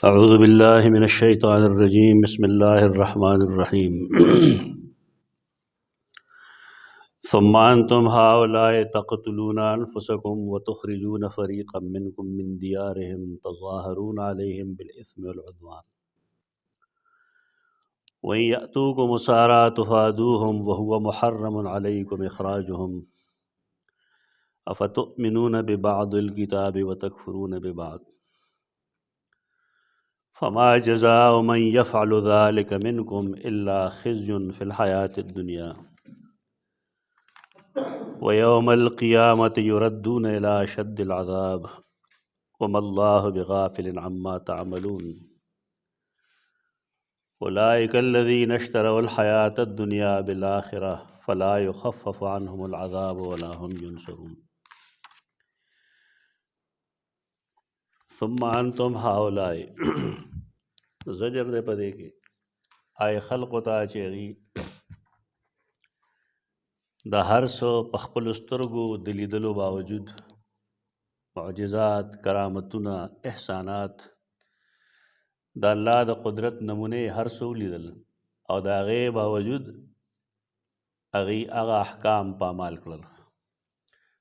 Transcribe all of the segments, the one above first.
أعوذ بالله من الشيطان الرجيم بسم الله الرحمن الرحيم ثم أنتم هؤلاء تقتلون أنفسكم وتخرجون فريقا منكم من ديارهم تظاهرون عليهم بالإثم والعدوان وإن يأتوكم أسارى تفادوهم وهو محرم عليكم إخراجهم أفتؤمنون ببعض الكتاب وتكفرون ببعض فما جزاء من يفعل ذلك منكم إلا خزي في الحياة الدنيا ويوم القيامة يردون إلى أشد العذاب وما الله بغافل عما تعملون أولئك الذين اشتروا الحياة الدنيا بالآخرة فلا يخفف عنهم العذاب ولا هم ينصرون ثم أنتم هؤلاء زجر دے پدے کے آئے خلق تا چیغي د هر څه په خپل سترګو د لیدلو باوجود معجزات کرامتونه احسانات د الله د قدرت نمونه هر څه ولیدل او د هغې باوجود هغې هغه احکام پامال کړل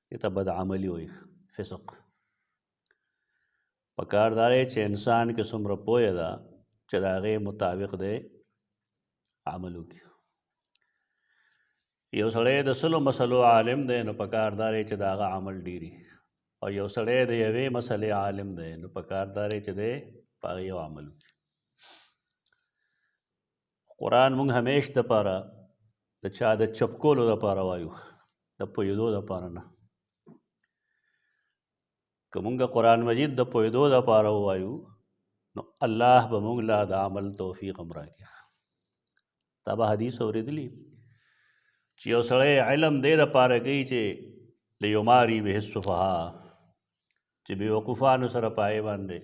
دې ته بد عملي وایي فسق پکار دا دی چې انسان کې څومره پوهه ده چې د هغې مطابق دی عمل وکړي یو سړی د سلو مسلو عالم دی نو پکار دا دی چې د هغه عمل ډیري او یو سړی د یوې مسلې عالم دی نو پکار دا دی چې دی په هغې یو عمل وکړي قرآن موږ همیش دپاره د چا د چپکولو دپاره وایو د پوهېدو دپاره نه که موږ قرآن مجید د پوهېدو دپاره ووایو نو الله به موږ له د عمل توفیق هم راکړي تا به حدیث اورېدلي چې یو سړی علم دې دپاره کوي چې لیماري به السفها چې بېوقوفانو سره په هغې باندې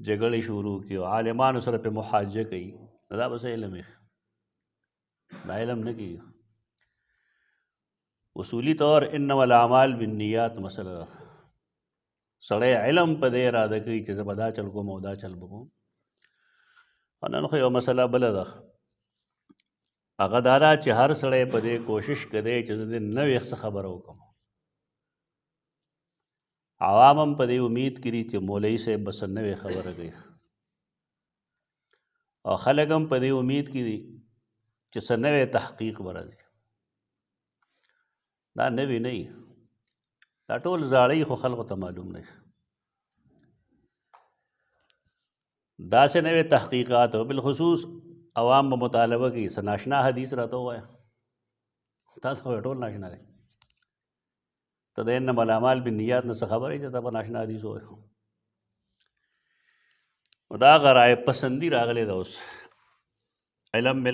جګړې شروع کړي او عالمانو سره پرې محاجه کوي نو دا به څه علم یې دا علم نه کېږي اصولي طور انما الاعمال بالنیات مسله ده سړی علم په دې اراده کوي چې زه به دا چل کوم او دا چل به کوم او نن خو یو مسله بله ده هغه دا ده چې هر سړی په دې کوشش کوي چې زه د نوې څه خبره وکړم عوام هم په دې امید کړي چې مولوي صاحب به څه نوې خبره کوي او خلک هم په دې امید کړي چې څه نوې تحقیق به راځي دا نوې نه وي دا ټول زاړه خو خلکو ته معلوم نه داسې نوې تحقیقات او بالخصوص عوام به مطالبه کوي څه ناشنا حدیث راته ووایه تا ته خو ټول ناشنا دی ته د انما الاعمال بالنیات نه څه خبره چې تا به ناشنا حدیث ووایو نو دا هغه رایې پسندي راغلی ده اوس علم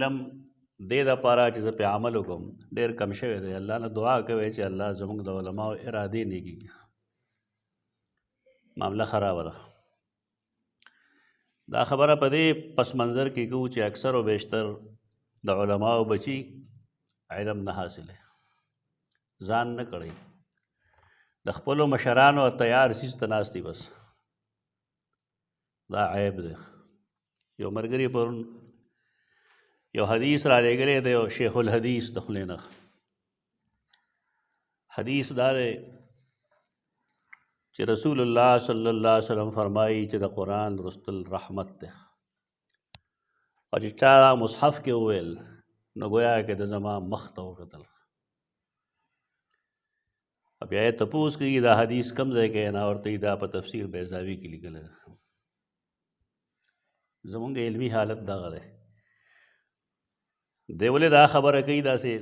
دې دپاره چې زه پې عمل وکړم ډېر کم شوی دی الله نه دعا کوئ چې الله زموږ د علماو ارادې نیکي کړي معامله خرابه ده دا خبره په دې پس منظر کې کوو چې اکثر و بیشتر د علماو بچي علم نه حاصله ځان نه کړی د خپلو مشرانو تیار سیز ته ناست دي بس دا عیب دی یو ملګري پرون یو حدیث را لېږلی دی یو شیخ الحدیث د خولې نه حدیث دا دی چې رسول الله صلی الله علیه وسلم فرمایي چې د قرآن لوستل رحمت دی او چې چا مصحف کې وویل نو ګویا کې د زما مخ ته وکتل بیا یې تپوس کوي دا حدیث کم ځای کې نه ورته دا په تفسیر بیضاوي کې لیکلی ده زمونږ علمي حالت دغه دی دی ولې دا خبره کوي داسې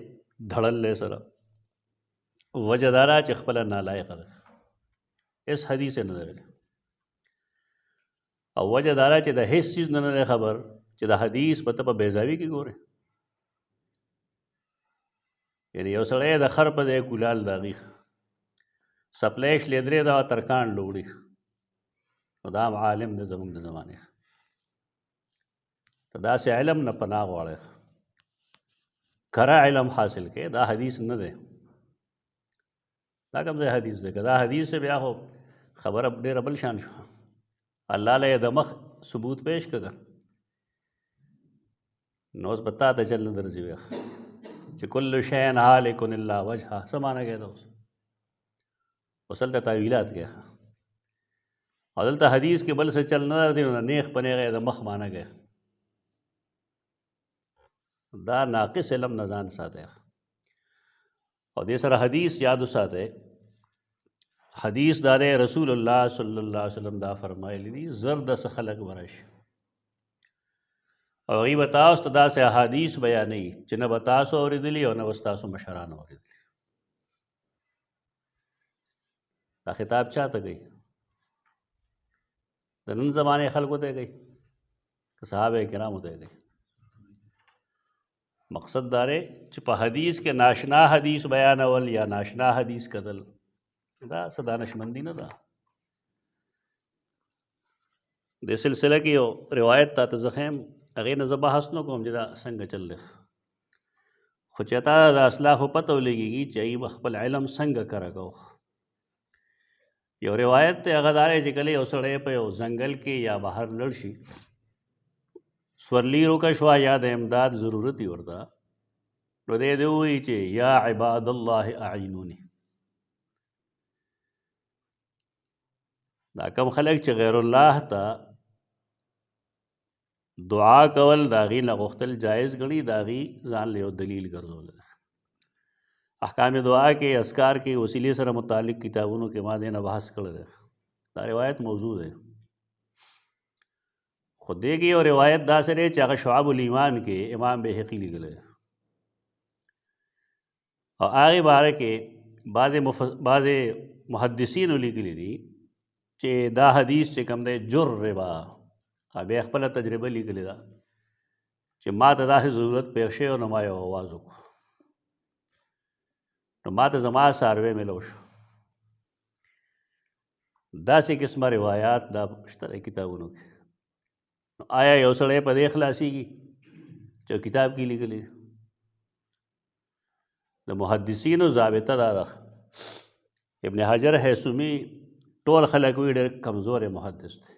دړللی سره وجه دا ده چې خپله نالایقه ده هېڅ حدیث یې نه ده ویلی او وجه دا ده چې د هېڅ چیز نه دی خبر چې د حدیث به ته په بیضاوي کې ګورې یعنې یو سړی د خر په دی کولال د هغې سپلیش لیدرې ده ترکان لوړي نو دا هم عالم دی زموږ د زمانې ته داسې علم نه پناه غواړی کره علم حاصل کړي دا حدیث نه دی دا کوم ځای حدیث دی که دا حدیث بیا خو خبره ډېره بل شان شو الله له یې د مخ ثبوت پیش کړه نو اوس به تا ته چل نه درځي ویښ چې کل شی هالک الا وجهه څه معنی کوي دا اوس هلته تاویلات کوي او دلته حدیث کې بل څه چل نه دی نو نیغ په نیغه د مخ معنی کوي دا ناقص علم نه ځان ساتي او دې سره حدیث یاد وساتئ حدیث دار رسول الله صلی الله علیه وسلم دا فرمایلی دي زر داسې خلک به راشي او هغوی به تاسو ته داسې احادیث بیانوي چې نه به تاسو اورېدلي او نه به ستاسو مشرانو اورېدلي دا خطاب چا ته کوي د نن زمانې خلکو ته کوي که صحابه کرامو ته کوي مقصد دا دی چې په حدیث کې ناشنا حدیث بیانول یا ناشنا حدیث کتل دا څه دانشمندي نه ده دې سلسله کې یو روایت تا زه ښیم هغې نه زه بحث نه کوم چې دا څنګه چل دی خو چې تا د اسلافو پته ولګېږي چې هغوی به خپل علم څنګه کره کوو یو روایت دی هغه دا دی چې کله یو سړی په یو ځنګل کې یا بهر لړ شي سورلی روکه شوه یا د امداد ضرورت یې ورته نو دی ووایي چې یا عباد الله اعینوني دا کم خلک چې غیر الله ته دعا کول د هغې نه غوښتل جایز ګڼي د هغې ځان له یو دلیل ګرځول احکام دعا کې اذکار کې وسیلې سره متعلق کتابونو کې ما دې نه بحث کړی دی دا روایت موضوع دی خو دې کې یو روایت داسې دی چې هغه شعب الایمان کې امام بهقي لیکلی دی او هغې باره کې بعضې محدثینو لیکلي دي چې دا حدیث چې کوم دی جربا بیا خپله تجربه لیکلې ده چې ما ته داسې ضرورت پیښ شوی نو ما یو آواز وکړو نو ما ته زما څاروی میلو شو داسې قسمه روایات دا شته دی کتابونو کې نو آیا یو سړی په دې خلاصېږي چې کتاب کې لیکلی د محدثینو ضابطه دا ده ابن حجر حیثومي ټول خلک وي ډېر کمزور محدث دی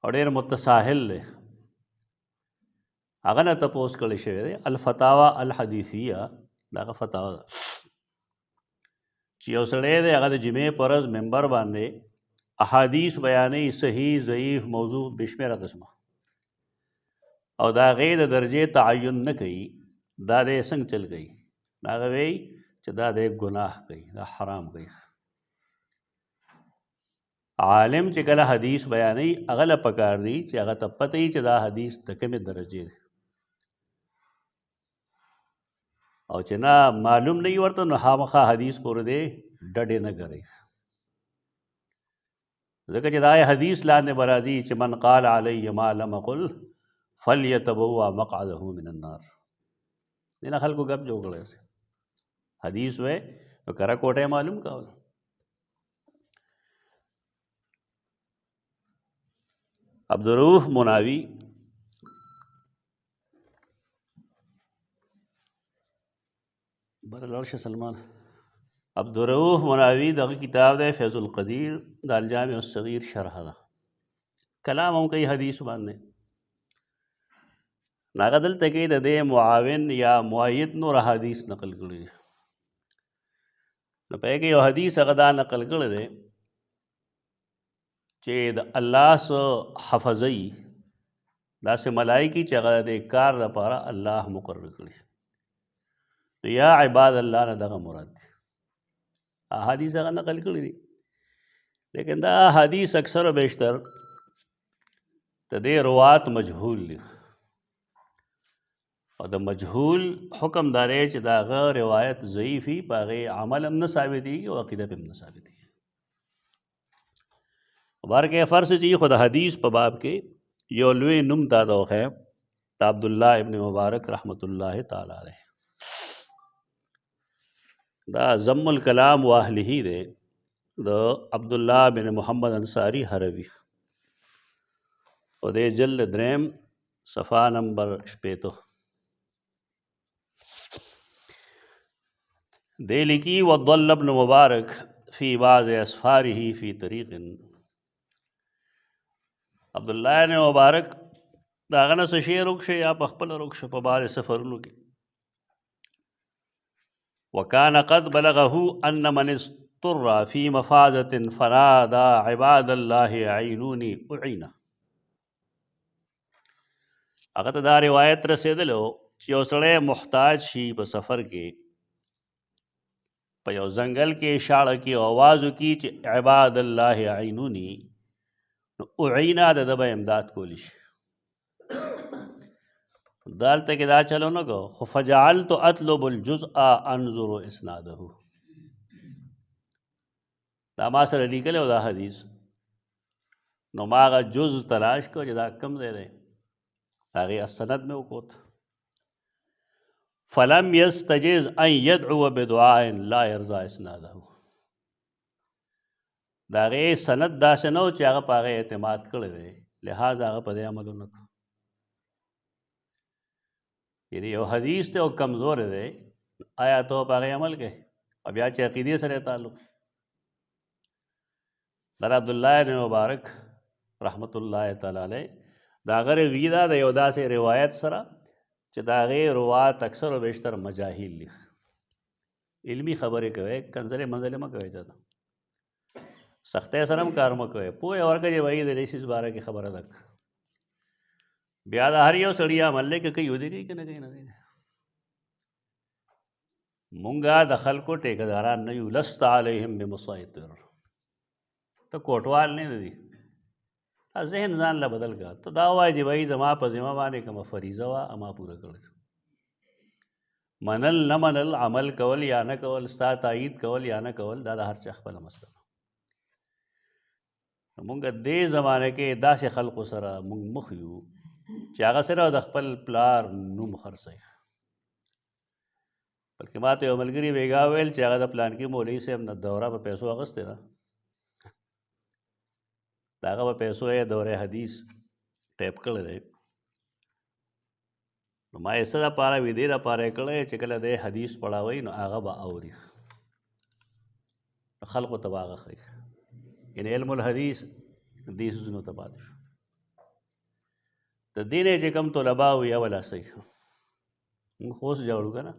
او ډېر متساهل دی هغه نه تپوس کړی شوی دی الفتاوا الحدیثیه دا هغه فتاوا ده چې یو سړی دی هغه د جمعې په ورځ منبر باندې احادیث بیانوي صحیح ضعیف موضوع بشمېره قسمه او د هغې د درجې تعین نه کوي دا دی څنګه چل کوي هغه وایي چې دا دی ګناه کوي دا حرام کوي عالم چې کله حدیث بیانوي هغه له پکار دی چې هغه ته پته وي چې دا حدیث د کومې درجې دی او چې نه معلوم نه وي ورته نو خامخا حدیث پورې دی ډډې نه کوي ځکه چې دا حدیث لاندې به راځي چې من قال علی ما لم اقل فلیتبوأ مقعده من النار دې نه خلکو ګپ جوړ کړی حدیث وی نو کره کوټه معلوم کول عبدالرؤف مناوی برلرش سلمان عبدالرؤف مناوی دغه کتاب دی فیض القدیر د الجامع الصغیر شرح ده کلام هم کوي حدیث باندې هغه دلته کې د دې معاون یا مؤید نور حدیث نقل کړي نو په کې یو حدیث هغه دا نقل کړی دی چې د الله څخه حفظي داسې ملایکې چې هغه د کار لپاره الله مقرر کړي نو یا عباد الله نه دغه مراد دی احادیث هغه نقل کړي دي لیکن دا حدیث اکثر و بیشتر د دې روات مجهول دي او د مجهول حکم دا دی چې د هغه روایت ضعیفي په هغې عمل هم نه ثابتېږي او عقیده هم نه ثابتېږي بارکه فرض چې خو د حدیث په باب کې یو لوی نوم دا وښیم د عبدالله ابن مبارک رحمت الله تعالی علیه دا ضم الکلام واهله دی د عبدالله بن محمد انصاری حروي او د جلد دریم صفحه نمبر 65 دی لیکي وضل ابن مبارک فی بعض اسفاره فی طریق عبدالله نے مبارک د هغه نه څه شی روکشه یا په خپله روکشه په بعضې سفرونو کې. وکان قد بلغه ان من اضطر فی مفازة فنادى عباد الله اعینوني اعینه. هغه ته دا روایت رسېدلو چې یو سړی محتاج شي په سفر کې، په یو ځنګل کې شاړه کې آواز وکړي چې عباد الله اعینوني، نو اعینه د ده به امداد کولی شي. دلته کې دا چلو نه کو، خو فجعلت اطلب الجزء انظر اسناده، دا ما سره لیکلی و دا حدیث، نو ما هغه جز تلاش کو چې دا کم ځای دی، هغې السند مې وکوت. فلم یستجز ان یدعو بدعاء لا یرضى اسناده، د هغې سند داسې نه و چې هغه په هغې اعتماد کړی دی، لہٰذا هغه په دې عمل ونه کړو. یعنې یو حدیث دی او کمزوری دی، آیا ته په هغې عمل کوې او بیا چې عقیدې سره یې تعلق. در عبدالله بن مبارک رحمت الله تعالی علیه د هغه روي ده د یو داسې روایت سره چې د هغې روات اکثر و بیشتر مجاهیل دي. علمي خبرې کوئ، کنځلې منځلې مه کوئ، چاته سختۍ سره هم کار مه کوئ، پوهې ورکړه چې وایي د دې شي باره کې خبره ده. بیا د هر یو سړي عمل دی که کوي ودې کوي که نه کوي نه کوي. مونږه د خلکو ټیکهداران نه یو، لست علیهم بمسیطر، ته کوټوال نه دی، ذهن ځان له بدل کا، ته دا وایي چې بھائی زما په ذمه باندې کومه فریضه وه اما پوره کړې. منل نه منل، عمل کول یا نه کول، ستا تایید کول یا نه کول، دا د هر چا خپله مسله ده. مونږ دې زمانه کې داسې خلقو سره مونږ مخ یو چې هغه سره د خپل پلار نوم خرڅوي. بلکې ما ته یو ملګري بیګا ویل چې هغه د پلانکي مولوي صاحب نه دوره په پیسو اخیستې ده، د هغه په پیسو یې دوره حدیث ټیپ کړی دی. نو ما یې څه دپاره وي دې دپاره یې کړی چې کله دی حدیث پړاوی نو هغه به اوري، خلقو ته به هغه ښایي. یعنې علم الحدیث دې څیزونو ته پاتې شو. د دې نه چې کوم طلبا وي اوله صحیح، موږ خو اوس جوړو که نه،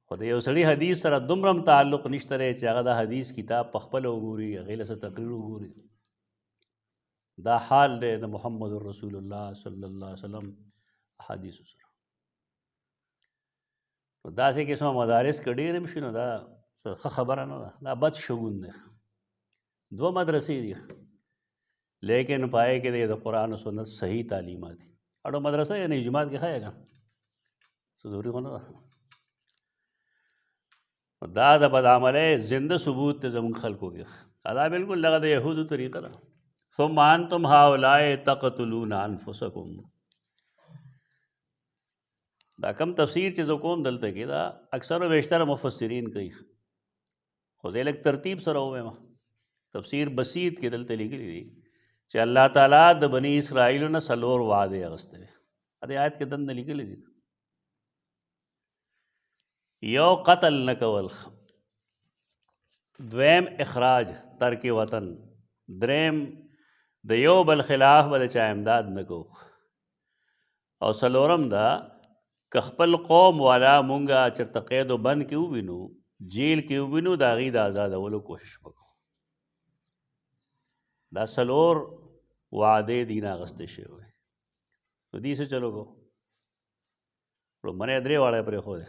خو د یو سړي حدیث سره دومره هم تعلق نشته دی چې هغه د حدیث کتاب په خپله وګوري، هغې له څه تقریر وګوري. دا حال دی د محمد رسول الله صلی الله علیه وسلم حدیثو سره. نو داسې قسمه مدارس که ډېر هم شي نو دا ښه خبره نه ده، دا بد شګون دی. دوه مدرسې دي لیکن پای کې د قرآن و سنت صحیح تعلیمات دي. اړو مدرسه یعنې جماعت کې ښایي که څه ضروري خو نه ده. دا د بدعملۍ زنده ثبوت دی زموږ خلکو کې. دا بالکل دغه د یهودو طریقه ده. ثم انتم هؤلاء تقتلون انفسکم، دا کم تفسیر چې زه کوم دلته کې دا اکثر و بیشتر مفسرین کوي، خو زه لږ ترتیب سره ووایم. تفسیر بسیط کې دلته لیکلي دي چې الله تعالی د بني اسرائیلو نه 4 وعدې اخیستې وې. دې آیت کې دننه لیکلي دي، یو قتل نه کول، دویم اخراج ترک وطن، دریم د یو بل خلاف به د چا امداد نه کو، او څلورم دا که خپل قوم والا مونږه چېرته قید و بند کې ووینو، جیل کې ووینو، د هغې د آزادولو کوشش وکړو. دا 4 وعدې دي نه اخیستې شوې وې. نو دې څه چلو کو، لومړی 3 واړه یې پرېښودې،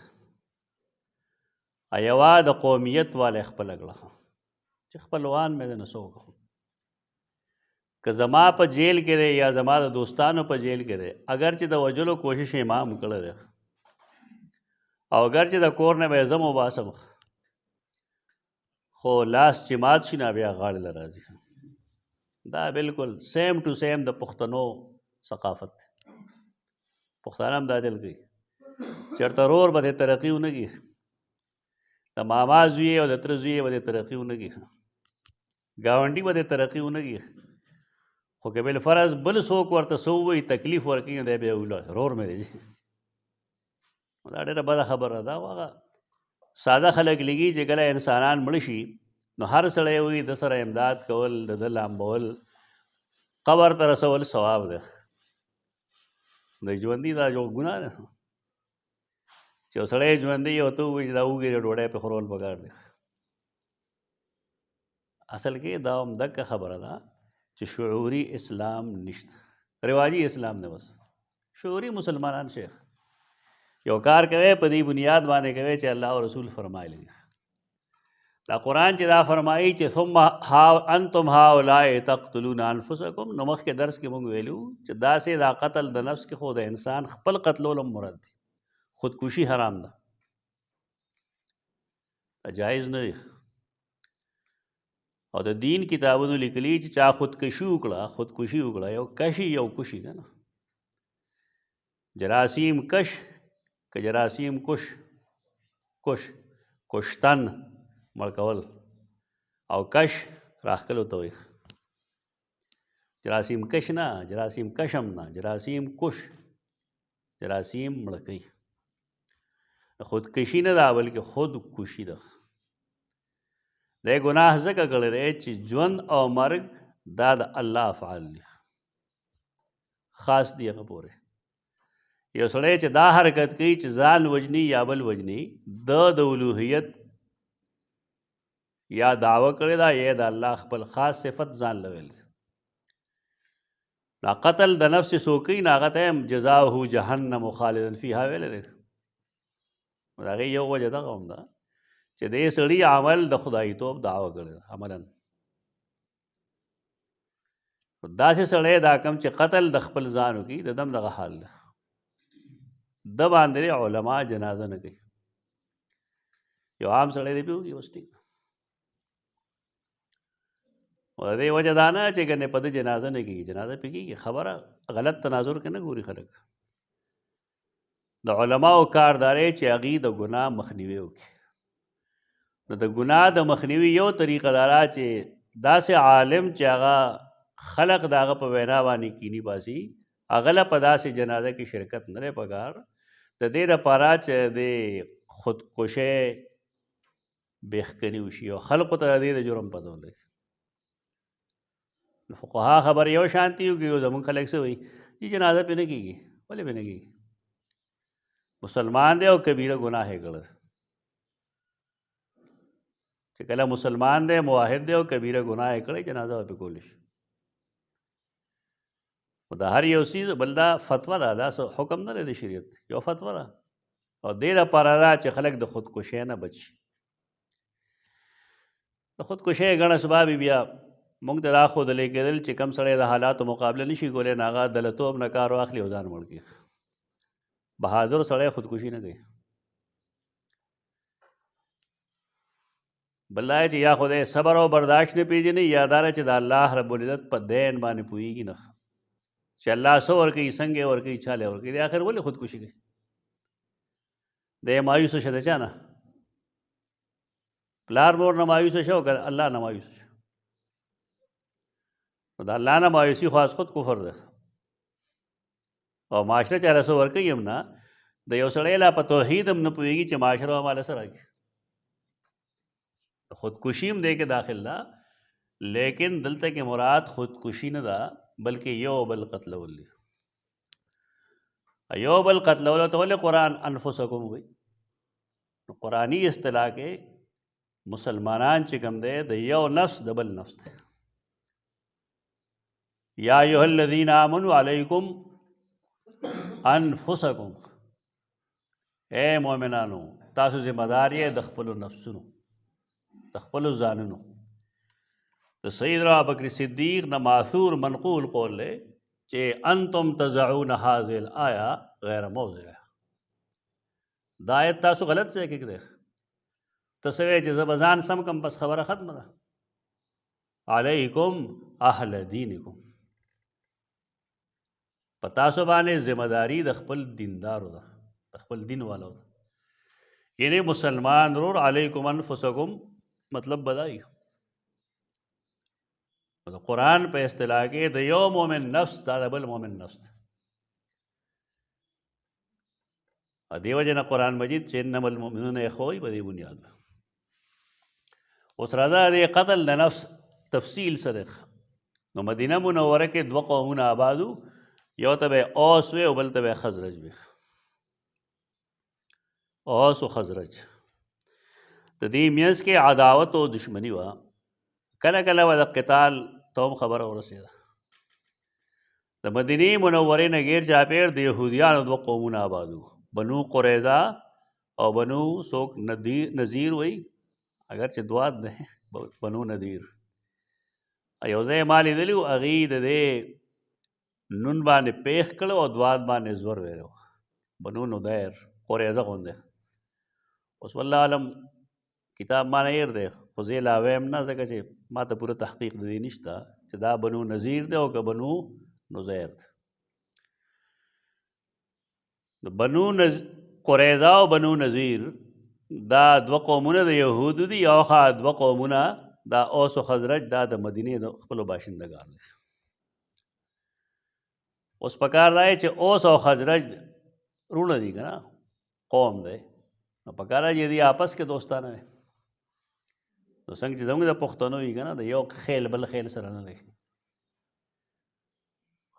یوه د قومیت والا یې خپله کړه چې خپلوان مې دی نو څه وکړو. که زما په جیل کې دی یا زما د دوستانو په جیل کې دی، اگر چې د وجلو کوشش امام کړی دی او اگر چې د کور نه به یې زه وباسم، خو لاس چې مات شي نه بیا غاړې له راځي. دا بالکل سیم ټو سیم د پښتنو ثقافت دی. پښتانه هم دا چل کوي، چېرته رور به دې ترقي ونه کړي، د ماما زوی او د تره زوی به دې ترقي ونه کړي، ګاونډي به دې ترقي ونه کړي، خو که بالفرض بل څوک ورته څه ووایي تکلیف ورکوي نو دی بیا ویله رور مې دی. دا ډېره بده خبره ده. هغه ساده خلک لګي چې کله انسانان مړه شي نو هر سړی وایي د سره امداد کول، د ده لامبول قبر ته رسول ثواب دی. د ژوندي دا جو ګناه ده چې یو سړی ژوندي او ته ووایي چې دا وګېرې ډوډۍ پې خورول پکار دی. اصل کې دا همدغه خبره ده چې شعوري اسلام نشته، رواجي اسلام دی. بس شعوري مسلمانان شیخ یو کار کوي په دې بنیاد باندې کوي چې الله او رسول فرمایلی دي. دا قرآن چې دا فرمایي چې ثم انتم هؤلاء تقتلون انفسکم، نو مخکې درس کې موږ ویلو چې داسې دا قتل د نفس کې خو د انسان خپل قتلول هم مراد دي. خودکشي حرام ده، جایز نه دی. او د دین کتابونو لیکلي چې چا خودکشي وکړه یو کشي یو کشي ده نه. جراثیم کش که جراثیم کش کشتن مړ کول او کش راښکلو ته وایي. جراثیم کش نه، جراثیم کشم نه، جراثیم کش، جراثیم مړه کوي. خودکشي نه ده بلکې خودکشي ده. دا ګناه ځکه کړی دی چې ژوند او مرګ دا د الله افعال دي، خاص دی هغه پورې. یو سړی چې دا حرکت کوي چې ځان وجني یا بل وجني، د الوهیت یا دعوه کړې ده یا د الله خپل خاص صفت ځان له ویل. دا قتل د نفس څوک کوي نو هغه ته هم جزاؤه جهنم خالدا فیها ویلی دی. د هغې یو وجه دغه هم ده چې دې سړي عمل د خدایتوب دعوه کړې ده عملا. داسې سړی دا کم چې قتل د خپل ځان وکړي د دم دغه حال ده. د باندې علما جنازه نه کوي. یو عام سړی دی پې وکړي بس ټیک. او د دې وجه دا نه چې ګنې په ده جنازه نه کېږي، جنازه پې کېږي. خبره غلط تناظر کې نه ګوري خلک. د علماو کار دا دی چې هغوی د ګناه مخنیوی وکړي. نو د ګناه د مخنیوي یو طریقه دا ده چې داسې عالم چې هغه خلق د هغه په وینا باندې کیني باسي، هغه له په داسې جنازه کې شرکت نه دی پکار. د دې دپاره چې د خودکشۍ بېخکني وشي او خلقو ته د دې د جرم پته ولګي. فقها خبر یو شانتي وکړي او زمونږ خلک څه وایي چې جنازه پې نه کېږي. ولې پې نه کېږي؟ مسلمان دی او کبیره ګناه یې کړی. چې کله مسلمان دی موحد دی او کبیره ګناه یې کړی، جنازه به پې کولی شي. خو د هر یو څیز بل دا فتوه ده، دا حکم نه دی د شریعت، یو فتوه ده. او دې لپاره ده چې خلک د خودکشۍ نه بچ شي. د خودکشۍ ګڼ اسباب بیا موږ ته راښودلی کېدل چې کم سړی د حالاتو مقابله نه شي کولی، نو هغه دلتوب نه کار واخلي او ځان مړ کړي. بهادر سړی خودکشي نه کوي. بل دا چې یا خدای صبر او برداشت نه پېژني، یا دا چې د الله رب العزت په دین باندې پوهېږي نه چې الله څه ورکوي، څنګه یې ورکوي، چا له ورکوي. د آخر ولې خودکشي کوي؟ د مایوسه شه د چا نه؟ پلار مور نه مایوسه شه او که الله نه مایوسه شه؟ نو د الله نه مایوسي خو از خود کفر ده. او معاشره چاله څه ورکوي هم نه. د یو سړی لا په توحید هم نه پوهېږي چې معاشره ماله څه راکړي. خودکشي هم دی کې داخل ده، لیکن دلته کې مراد خودکشي نه ده بلکې یو بل قتلول دي. یو بل قتلولو ته ولې قرآن انفسکم وایي؟ نو قرآني اصطلاح کې مسلمانان چې کوم دی د یو نفس د بل نفس دی. یا ایها الذین آمنوا علیکم انفسکم، اے مؤمنانو تاسو ذمہ دار یې د خپلو نفسونو، د خپلو ځانونو. د سیدنا ابوبکر صدیق نه ماثور منقول قول دی چې انتم تزعون هذه الآیه غیر موضعها. دا آیت تاسو غلط ځای کې دی. ته څه وایې چې زه به ځان سم کم، بس خبره ختمه ده. علیکم اهل دینکم، په تاسو باندې ذمہ داري د خپل دیندارو ده، د خپل دین والو ده. یعنی مسلمان رور علیکم انفسکم مطلب بدایي. د قرآن په اصطلاح کې د یو مومن نفس دا د بل مومن نفس ده. دې وجې نه قرآن مجید چې انما المؤمنون اخوه په دې بنیاد ده. اوس راځه د قتل د نفس تفصیل سره. نو مدینه منوره کې دوه قومونه آبادو، یو ته به اوس وی او بل ته به خزرج وی. اوس او خزرج د دې میانس کې عداوت او دشمنی وه. کله کله به د قتال ته هم خبره ورسېده. د مدینې منورې نه غیر چاپېر د یهودیانو دوه قومونه آبادو، بنو قریظه او بنو څوک نذیر وی، اگر چې دواد ده بنو نذیر. یو ځای ما لیدلي وو، هغې د دې نون باندې پیښ کړو او دواد باندې زور ویلو، بنو نذیر قریظه غوندې. اوس والله علم کتاب ما نه هیر دی، خو زه یې لا وایم نه، ځکه چې ما ته پوره تحقیق د دې نشته چې دا بنو نذیر دی او که بنو نذیر دی. بنو قریظه او بنو نذیر دا دوه قومونه د یهودو دي، او خوا دوه قومونه دا اوس او خزرج دا د مدینې د خپلو باشندګانو دي. اوس پکار دا چې اوس او خزرج رونه دي که نه، قوم دی، نو پکار دی چې دوی آپس کې دوستانه وي. نو څنګه چې زموږ د پښتنو وي که نه، د یو خیل بل خیل سره نه لګي،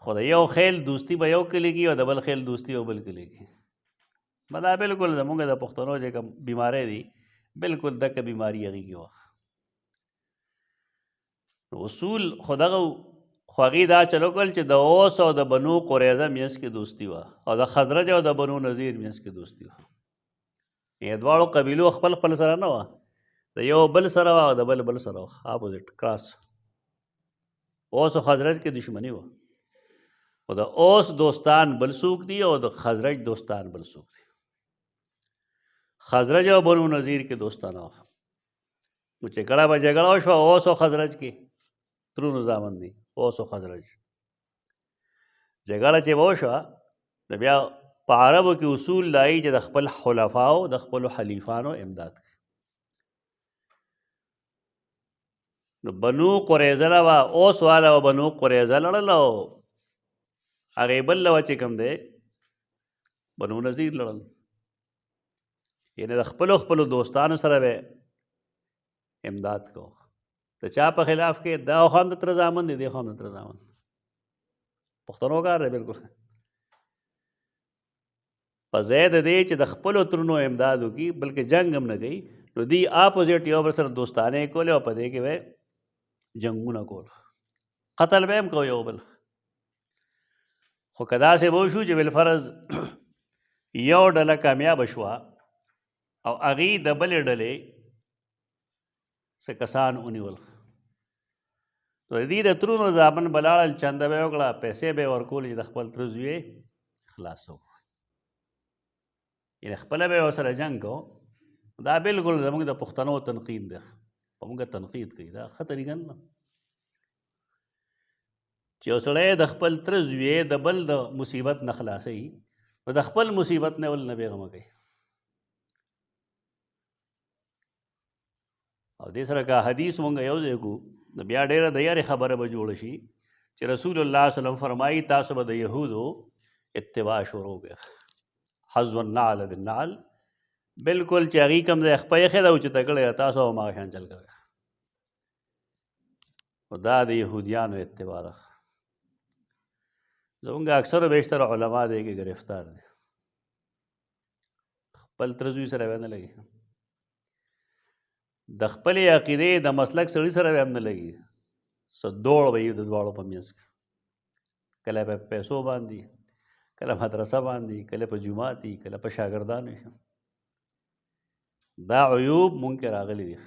خو د یو خیل دوستي به یو کلي کي او د بل خیل دوستي او بل کلي کي. دا بلکل زموږ د پښتنو چې کوم بیماری دي، بلکل دغه بیماري هغې کې وه. اصول خو دغه خو هغې دا چلو کړل چې د اوس او د بنو قریظه منځ کې دوستي وه، او د خزرج او د بنو نذیر منځ کې دوستي وه. یې دواړو قبیلو خپل خپل سره نه وه، د یو بل سره وه او د بل بل سره وه، اپوزیټ کراس. اوس او خزرج کې دشمني وه، او د اوس دوستان بل څوک دي او د خزرج دوستان بل څوک دي. خزرج او بنو نذیر کې دوستانه وه. نو چې کله به جګړه وشوه اوس او خزرج کې، ترونو زامن دي اوس او خزرج، جګړه چې به وشوه نو بیا په عربو کې اصول دایي چې د خپل خلفاو د خپلو حلیفانو امداد کوي. نو بنو قریظه له وه اوس واله و بنو قریظه لړل، او هغې بل له وه چې کوم دی بنو نذیر لړل. یعنې د خپلو خپلو دوستانو سره به امداد کو. د چا په خلاف کې دا خو هم د تره زامن دی، دی خو هم د تره زامن، پښتنو کار دی بلکل. په ځای د دې چې د خپلو ترونو امداد وکړي بلکې جنګ هم نه کوي، نو دوی اپوزیټ یو بل سره دوستانې کولې او په دې کې به جنګونه کول، قتل به هم کو یو بل. خو که داسې به وشو چې بالفرض یو ډله کامیابه شوه او هغې د بلې ډلې څه کسان ونیول، نو د دې د ترونو زامن به لاړل، چنده به یې وکړه، پیسې به یې ورکولې چې د خپل تره زوی یې خلاصو، یعنې خپله به یې ورسره جنګ کو. دا بلکل زموږ د پښتنو تنقید دی، په موږ تنقید کوي، دا ښه طریقه نه. چې یو سړی د خپل تره زوی د بل د مصیبت نه خلاصوي، نو د خپل مصیبت نه ول نه بېغمه کوي. او دې سره که حدیث مونږ یو ځای کړو نو بیا ډېره د یارې خبره به جوړه شي چې رسول الله صلی الله علیه وسلم فرمایي تاسو به د یهودو اتباع شروع کړئ، حظ النعل بالنعل، بلکل چې هغې کوم ځای خپه یې ښه ده اوچته کړې ده، تاسو هم هغه شان چل کوئ. نو دا د یهودیانو اتباع ده. زمونږ اکثر و بیشتر علما دی کې گرفتار دي، خپل تره زوی سره به نه لګي، د خپلې عقیدې د مسلک سړي سره به هم نه لګي، څه دوړ به وي د دواړو په منځ کې، کله په پیسو باندې، کله مدرسه باندې، کله په جومات وي، کله په شاګردانو وي. دا عیوب مونږ کې راغلي دي.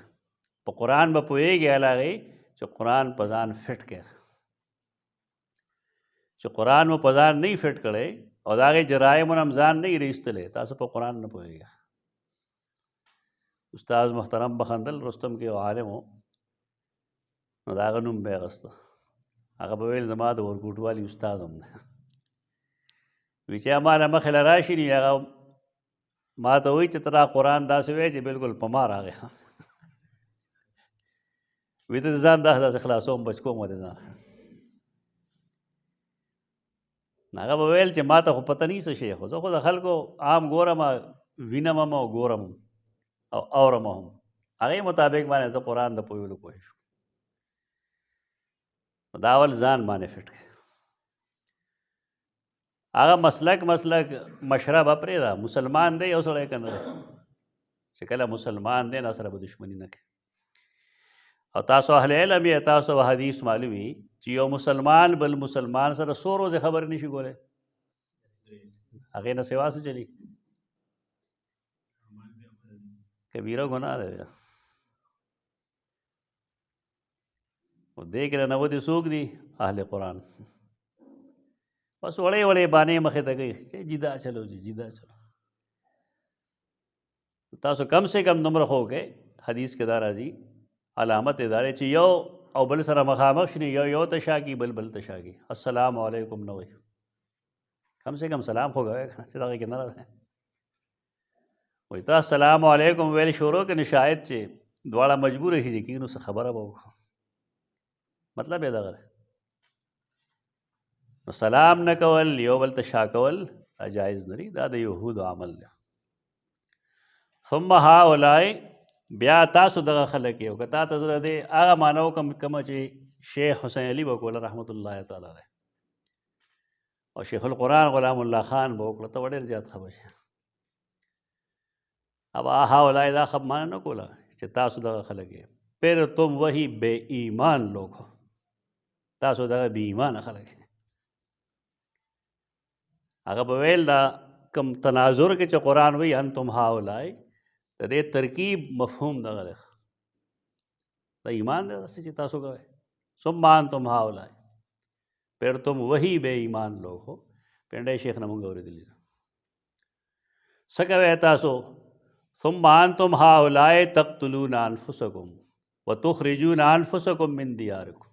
په قرآن به پوهېږي هغې چې قرآن په ځان فټ کړي، چې قرآن مو په ځان نه وي فټ کړی او د هغې جرایمو نه هم ځان نه وي رایستلی، تاسو په قرآن نه پوهېږئ. استاد محترم بخندل رستم کې یو عالم و، نو د هغه نوم به یې اخسته، هغه به ویل زما د ورکوټوالي استاد هم دی. وي چې ما نه مخې له راشي نو هغه ما ته وایي چې ته دا قرآن داسې وایې چې بلکل په ما راغی، وي ته د ځان داسې خلاصوم بچ کوم د ځان. هغه به ویل چې ما ته خو پته نه څه شی، خو زه خو د خلکو عام ګورم، وینم هم او ګورم او اورم هم، هغې مطابق باندې زه قرآن د پوهېدلو کوشش کوم. دا اول ځان باندې فټ کړي. هغه مسلک مشره به پرېږده، مسلمان دی یو سړی که نه دی، چې کله مسلمان دی نه سره به دشمني نه کوي. او تاسو اهل علم یې، تاسو به حدیث معلوم وي چې یو مسلمان بل مسلمان سره څو ورځې خبرې نشي کولی، هغې نه سوا څه چلي، کبیره ګناه دی. او دې کې ننوتې څوک دي؟ اهل قرآن. بس وړې وړې بانې مخې ته کوي چې جدا چلو جی جدا چلو. تاسو کم سے کم دومره خو وکئ، حدیث کې دا راځي علامت یې دا دی چې یو او بل سره مخامخ شني، یو ته شا کي بل ته شا کي، السلام علیکم نه وایي، کم سے کم سلام خو کوئ چې دغه کې نه راځي. وایي ته السلام علیکم ویل شروع کړې، شاید چې دواړه مجبوره شي چې کینو څه خبره به وکړو، مطلب یې دغه دی. نو سلام نه کول، یو بل ته شا کول جایز نه دي، دا د یهودو عمل دی. ثم هؤلاء، بیا تاسو دغه خلک یو که تا ته زه د هغه معنی وکړم کومه چې شیخ حسین علي به کوله رحمت الله تعالی علیه، او شیخ القرآن غلام الله خان به وکړه، ته به ډېر زیات خفه شې. اب هؤلاء دا خب معنی نه کوله چې تاسو دغه خلک یې، پھر تم وہی بے ایمان لوگ ہو، تاسو دغه بې ایمانه خلک یې. هغه به ویل دا کم تناظر کې چې قرآن وایي انتم هؤلاء، د دې ترکیب مفهوم دغه دی، دا ایمان دی داسې چې تاسو کوئ. ثم انتم هؤلاء، پھر تم وہی بے ایمان لوگ ہو. پنډی شیخ نه مونږ اورېدلي ده. څه کوئ تاسو؟ ثم انتم هؤلاء تقتلون انفسکم وتخرجون انفسکم من دیارکم.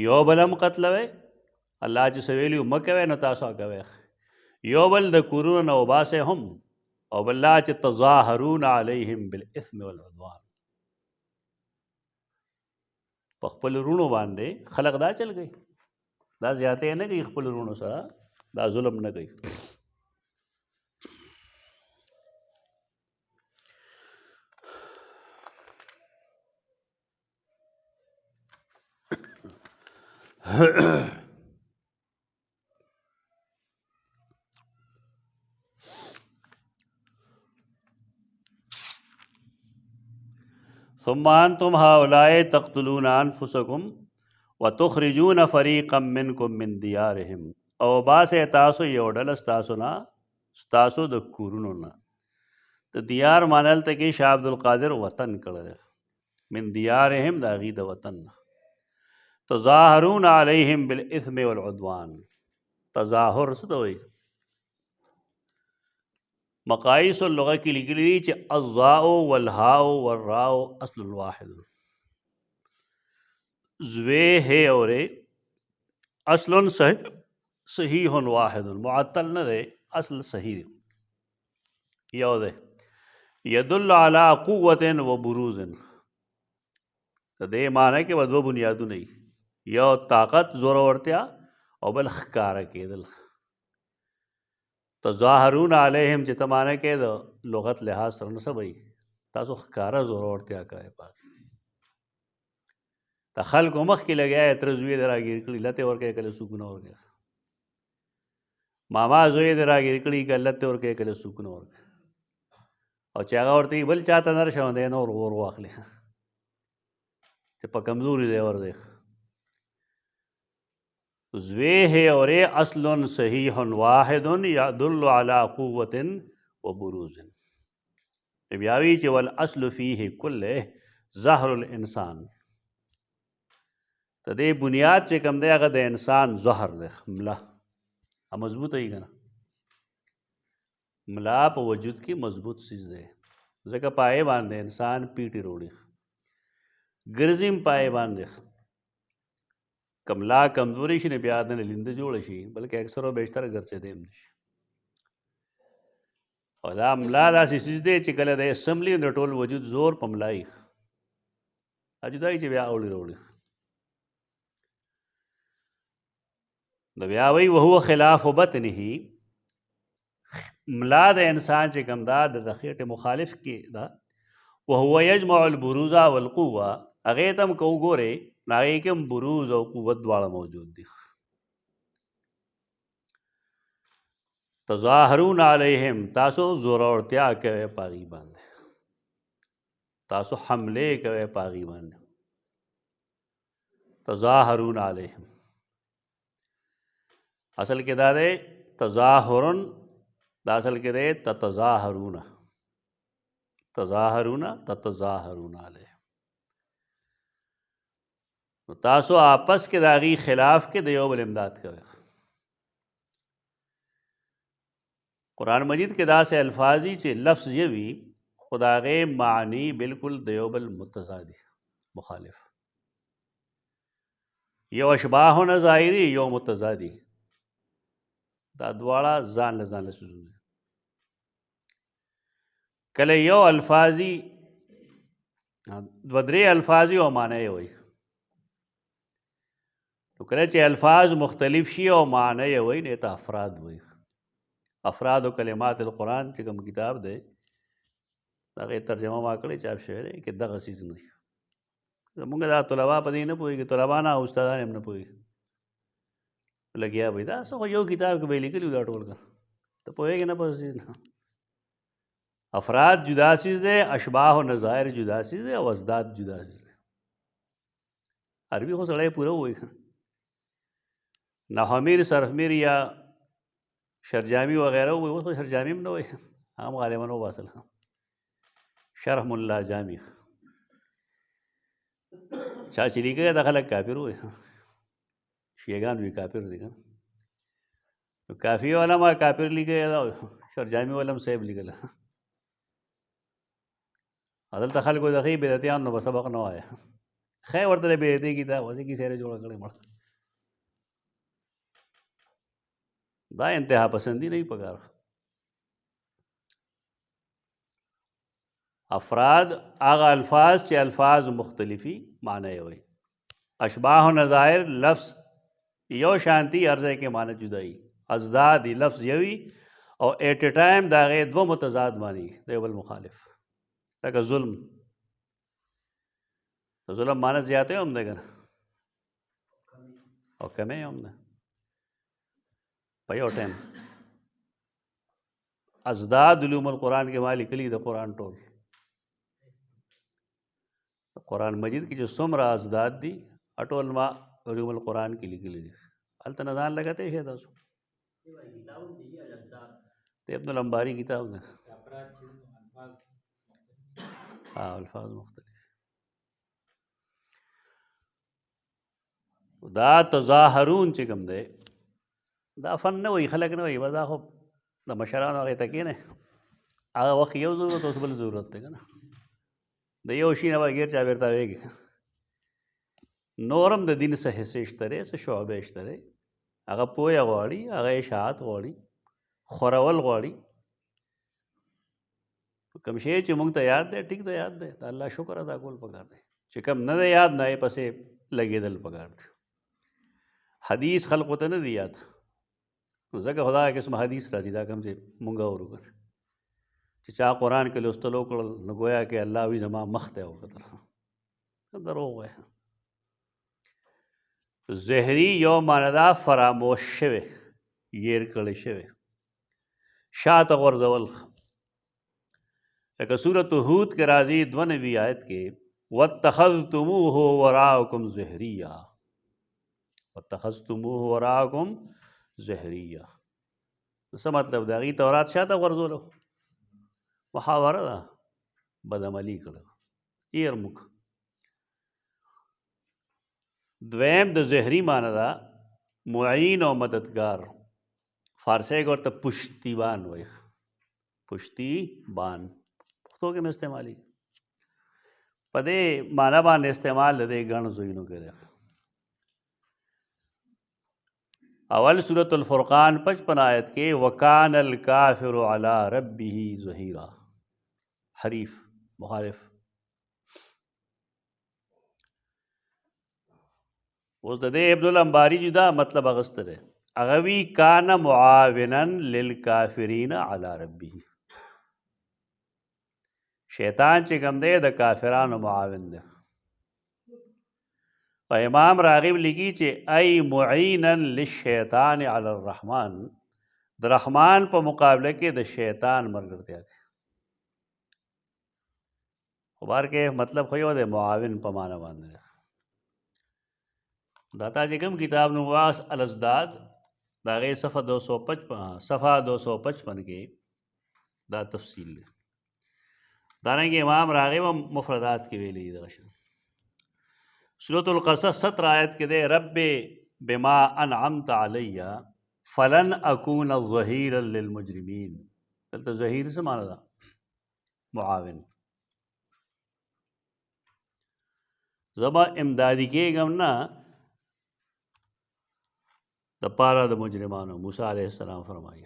یو بل هم قتلوئ، الله چې څه ویلي مه کوئ نو تاسو کوئ. یو بل د کورونو نه وباسئ هم، او بل الله چې تظاهرون علیهم بالاثم والعدوان، په خپل وروڼو باندې خلق دا چل گئی، دا زیاتې نه کوي، خپل وروڼو سره دا ظلم نه کوي. ثم انتم هؤلاء تقتلون انفسکم وتخرجون فریقا منکم من دیارهم، او باسئ تاسو یو ډله ستاسو نه، ستاسو د کورونو نه. د دیار معنی هلته کې شاه عبدالقادر وطن کړی دی، من دیارهم د هغوی د وطن نه. تظاهرون علیهم بالاثم والعدوان، تظاهر څه ته وایي؟ مقایس اللغه کې لیکلي دي چې الضاء والهاء والراء اصل واحد، زوی ہے اور اصل صحیح واحد، معطل نه دی، اصل صحیح دی، یو دی. یدل علی قوت و بروز، د دې معنی کې به دوه بنیادونه وي، یو طاقت زورورتیا او بل ښکاره کېدل. تظاهرون علیهم چې ته معنی کې د لغت لحاظ سره نه څه وایي، تاسو ښکاره زورورتیا کوئ. د خلکو مخکې لګیا یې تره زوی دې راګیر کړي، لتې ورکوي، کله سکونه ورکوي، ماما زوی دې راګیر کړي، کله لتې ورکوي، کله سکونه ورکوي. او چې هغه ورته بل چاته نه رشه دی نور ور واخلي چې په کمزوري دی ور دی. زوی ہے اور اصل صحیح واحد یدل علی قوت و بروز. بیاوی چې والاصل فیه کله ظهر الانسان، ته دې بنیاد چې کوم دی هغه د انسان ظهر دی، ملا مضبوطه یې که نه، ملا په وجود کې مضبوط څیز دی، ځکه پای باندې انسان پیټي روړي، ګرځي پای باندې. کملا کمزوری شي نه بیا نه لینده جوړه شي، بلکې اکثر و بیشتر ګرځېدی هم نشي. او دا ملا داسې څیز دی چې کله د اسمبلي د ټول وجود زور په ملا یي، جدایي چې بیا اوړي روړي. د بیا وایي وهو خلاف بطنه، ملا د انسان چې کوم دا د خېټې مخالف کې دا، وهو یجمع البروز والقوه، هغې ته هم که وګورې نو هغې کې هم بروز او قوت دواړه موجود دي. تظاهرون علیهم، تاسو زورورتیا کوئ په هغې باندې، تاسو حملې کوئ په هغې باندې. تظاهرون علیهم اصل کې دا دی تظاهرن، دا اصل کې دی تتظاهرون، تظاهرون تتظاهرون علیهم. تاسو آپس کې د هغې خلاف کې د یو بل امداد کوئ. قرآن مجید کې داسې الفاظ دي چې لفظ یې وي خو د هغې معنی بالکل د یو بل متضاد مخالف، یو اشباح و نظائری یو متضادی، دا دواړه ځان له ځان له سوزونه. کله یو الفاظي دوه درې الفاظي او معنی یې وایي، نو کله چې الفاظ مختلف شي او معنی یې وایي نو ته افراد وایي. افراد و کلمات القرآن چې کوم کتاب دی هغې ترجمه ما کړې چاپ شوی دی کې دغه څیز نه وي. زمونږ دا طلبا په دې نه پوهېږي، طلبا نه استادان هم نه پوهېږي، لګیا وي دا څه خو یو کتاب کې به یې لیکلي دا ټول کړه، ته پوهېږې نه په څیز نه. افراد جدا چیز دی، اشباح و نظائر جدا چیز دی، او ازداد جدا چیز دی. عربي خو سړی پوره ووایي، نحومیر صرفمیر یا شرجامی وغیرہ ووایي، اوس خو شرجامی هم نه وایي، هم غالبا وباسل شرح ملا جامع چا چې لیکلی دا خلک کافر وایي، شیعګان وي کافر دي که نه. کافي والا ما کافر لیکلی دا، شرجامي والا هم صاحب لیکلی. دلته خلکو د هغې بدعتیانو نه به سبق نه وایه، خیر ورته د بدعتي کتاب واسې کیسې یې جوړه کړې مړه. دا انتها پسندي نه وي پکار. افراد هغه الفاظ چې الفاظ مختلفي معنی یې وایي. اشباح و نظائر لفظ یو شانتی هر ځای کې معنی جدایي. ازداد لفظ یوي او ایٹ اے ټایم د هغې دوه متضاد معنی د یو بل مخالف. لکه ظلم، د ظلم معنی زیاتی هم دی که نه او کمی هم ده په یو ټایم. ازداد علوم القرآن کې ما لیکلي د قرآن ټول قرآن مجید کې چې څومره ازداد دي ټول ما علوم القرآن کې لیکلي دي. هلته نه ځان لګتی شئ تاسو، د ابن الانباري کتاب ده. الفاظ مختلف. دا تظاهرون چې کوم دی دا فن نه وایي، خلک نه وایي، بس دا خو د مشرانو هغې ته کښېنئ، هغه وخت یو ضرورت اوس بل ضرورت دی که نه. د یو شي نه بغیر چا بیرته ویږي. نور هم د دین څه حصې شته دی، څه شعبې شته دی، هغه پوهه غواړي، هغه اشاعت غواړي، خورول غواړي. کوم شی چې موږ ته یاد دی ټیک دی، یاد دی، د الله شکر ادا کول پکار دی. چې کوم نه دی یاد نه یې پسې لګېدل پکار دی. حدیث خلقو ته نه دی یاد، ځکه خو دغه قسم حدیث راځي دا کوم چې مونږ اورو که چې چا قرآن کې لوستل وکړل نو ګویا کې الله وي زما مخ ته یې وکتل. دروغ وایي. زهري یو معنی ده فراموش شوی، ګیر کړی شوی، شاته غورځول. لکه سورة هود کې راځي 92 آیت کې واتخذتموه وراءکم زهریا، واتخذتموه وراءکم زهریا. څه مطلب د هغې تورات شاته غورځولو؟ محاوره ده، بدعملي کړه، هېر موږ. دویم د زهري معنی ده معین او مددگار. فارسی کې ورته پشتیبان وایي، پشتیبان پښتو کې مې استعمالي. په دې معنی باندې استعمال د دې ګڼ ځایونو کې دی. اول سورة الفرقان 55 آیت کې وکان الکافر علی ربه ظهیرا، حریف مخالف. اوس د دې ابن الانباري جدا مطلب اغسته دی، هغه وی کان معاونا للکافرین علی ربه. شیطان چې کوم دی د کافرانو معاون دی. او امام راغب لګي چې ای معینا للشیطان علی الرحمن، د رحمان په مقابله کې د شیطان مرګرتیا کوي. خو بار کې مطلب خو یو د معاون په معنا باندې دا تا چې کوم کتاب نو واس الازداد دا غي صفحه 255 کې دا تفصیل دی. دارنګه امام راغب مفردات کې ویلي دغه شان سورۃ القصص 17 آیت کې ده رب بما انعمت علی فلن اكون ظهیرا للمجرمین. دلته ظهیر څه معنی ده؟ معاون. زما امدادی کېږم نه د پاره د مجرمانو. موسی علیہ السلام فرمایي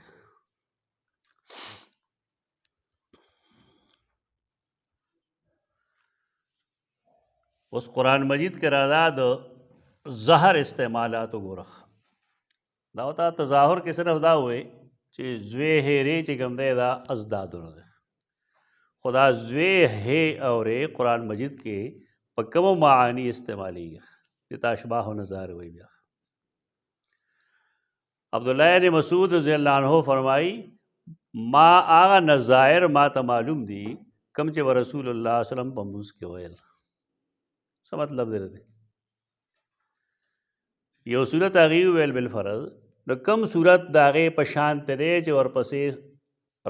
اوس قرآن مجید کې راځه د زهر استعمالات وګوره. دا وتا تظاهر کې صرف دا وې چې زوی هېرې چې کوم دی دا ازدادونه ده. خدا زوی هې او رې قرآن مجید کې په کومو معانی استعمالیږي چې تاشباه و نظار وي. بیا عبداللہ بن مسعود رضی اللہ عنہ فرمائی ما آغا نظائر ما ته معلوم دي کم چې رسول الله صلی الله علیه وسلم په موږ کې ویل. څه مطلب دی؟ یو صورت هغې ویل بالفرض د کم صورت د هغې په شان دی چې ورپسې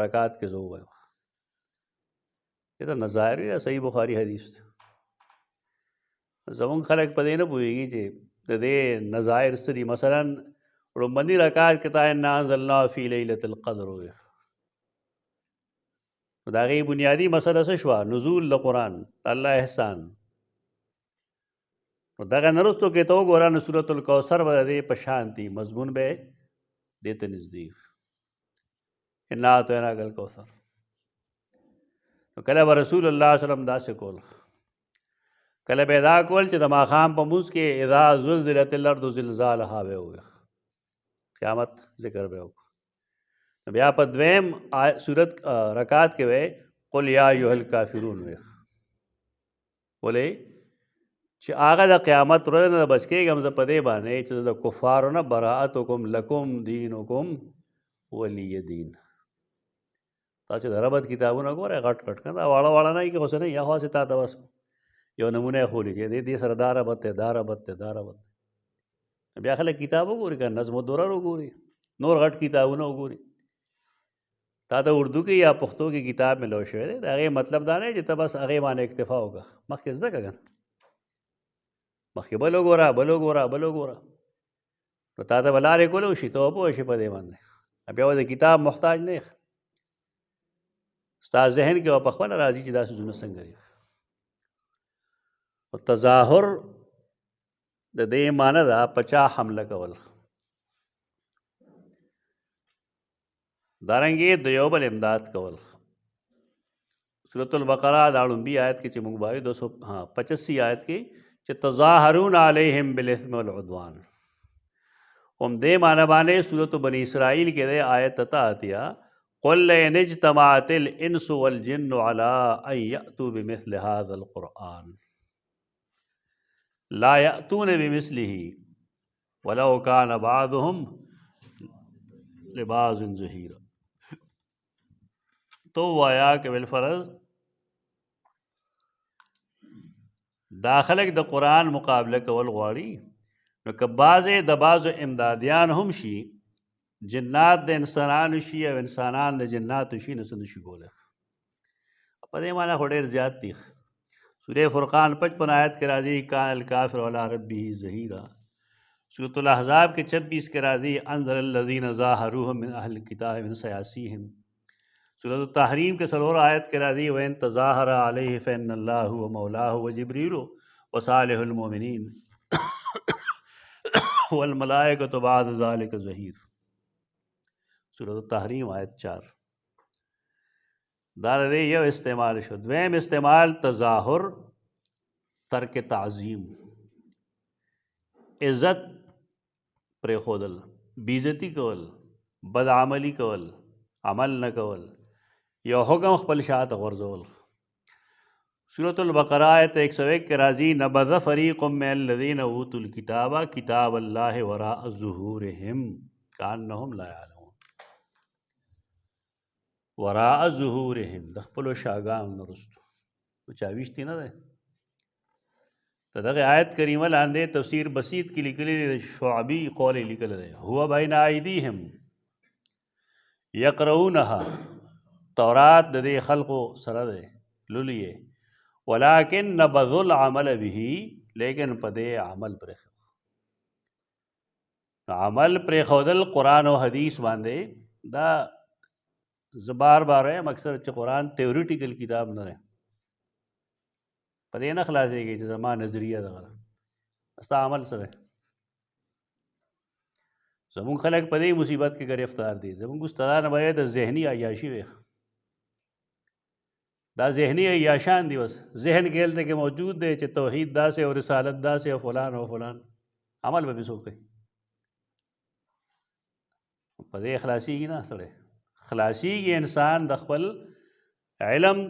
رکعت کې زه ووایم. دا نظائر یا صحیح بخاری حدیث دی. زمونږ خلک په دې نه پوهېږي چې د دې نظائر څه دي. مثلا لومړني رکعت کې تا انا انزلناه فی لیلة القدر وویل. د هغې بنیادي مسله څه شوه؟ نزول د قرآن، الله احسان. نو دغه نه وروستو کې ته وګوره نو سورة الکوثر به د دې په شان دي، مضمون به دې ته نږدې. انا اعطیناک الکوثر. نو کله به رسول الله صلی الله علیه وسلم داسې کول، کله به دا کول چې د ماښام په مونځ کې اذا زلزلت الارض زلزالها به وویل، قیامت ذکر به وکړو. بیا په دویم صورت رکعت کې وی قل یا ایها الکافرون وی ولې چې هغه د قیامت ورځ نه بچ کېږم زه په دې باندې چې د کفارو نه براءتکم لکم دینکم ولی دین. تاسو د ربط کتابونه ګورئ غټ غټ کنه واړه واړه نه کې اوس نه یا خاصه تا ته بس یو نمونه خولي چې دې سره دا ربط ته دا ربط ته دا ربط. بیا خلک کتاب وګوري که نظم الدرر وګوري نور غټ کتابونه وګوري. تا د اردو کې یا پښتو کې کتاب ملو شوی دی د هغې مطلب دا نه چې ته بس هغې باندې اکتفا وکړه. مخکې زده کړه که نه مخکې بل وګوره بل وګوره بل وګوره نو تا ته به لارې کولی وشي ته به پوه شي په دې باندې. بیا به د کتاب محتاج نه یې. ستا ذهن کې به پخپله راځي چې دا څیزونه څنګه دي. تظاهر د دې معنی ده په چا حمله کول. دارنګې د یو بل امداد کول. سورۃ البقره دا لومبي آیت کې چې موږ وایو 285 آیت کې چې تظاهرون علیہم بالاثم والعدوان هم دې معنی باندې سورۃ بنی اسرائیل کې د آیت تاتیا قل لئن اجتمعت الانس والجن على ان یأتوا بمثل هذا القرآن لا یأتون بمثله ولو کان بعضهم لبعض ظہیرا. تو وایا کہ بالفرض دا خلق د قرآن مقابله کول غواړي نو که بعضې د بعضو امدادیان هم شي جنات د انسانانو شي او انسانان د جناتو شي نو څه نشي کولی. په دې معنی خو ډېر زیات دي. سورہ فرقان 55 آیت کې راځي کان الکافر علی ربه ظهیرا. سورۃ الاحزاب کې 26 کې راځي انذر الذین ظاهروهم من اهل الکتاب من سیاسیهم. سورۃ التحریم کے 4 آیت کے راضی وَإِن تَظَاهَرَ عَلَيْهِ فَإِنَّ اللَّهَ هُوَ مَوْلَاهُ وَجِبْرِيلُ وَصَالِحُ الْمُؤْمِنِينَ وَالْمَلَائِكَةُ بَعْدَ ذَلِكَ ظَهِيرٌ. سورۃ التحریم آیت 4. دا دې یو استعمال شو. دویم استعمال تظاهر ترک تعظیم، عزت پرېښودل، بېعزتي کول، بدعملي کول، عمل نه کول، یو حکم خپل شاته غورځول. सूरत अल-बक़रा आयत 101 के राज़ी नबज़ फ़रीक़ुम मिनल्लज़ीना ऊतुल किताब किताबल्लाहि वराअ ज़ुहूरिहिम कअन्नहुम ला यअलमून। वराअ ज़ुहूरिहिम द खपलो शागान रुस्तु चाविश्ती न दे त दغه आयत करीमه لاندې तफसीर बसीत की लिखली शुअबी कौल लिखल है हुआ बैन अयदीहिम यक़रऊनहा तौरात द दे खल्क़ो सर दे लुलिए वलाकिन नबज़ुल अमल बिही लेकिन पदे अमल पर खोदल कुरान और हदीस बांधे दा बार बार है अक्सर च कुरान थ्योरिटिकल किताब न रहे पदे न खलासेगी जमा नज़रिया दगरा अस्ता अमल सर जमुन खलक पदे मुसीबत के गिरफ्तार दी जमुन उस्तादा नबाए द ज़हनी अयाशी वे दा ज़हनी अयाशान दिवस जहन खेलते के मौजूद दे च तौहीद दा से और रिसालत दा से और फलान अमल में भी सो गई पदे खलासी की ना सड़े खलासी के इंसान दखपल इलम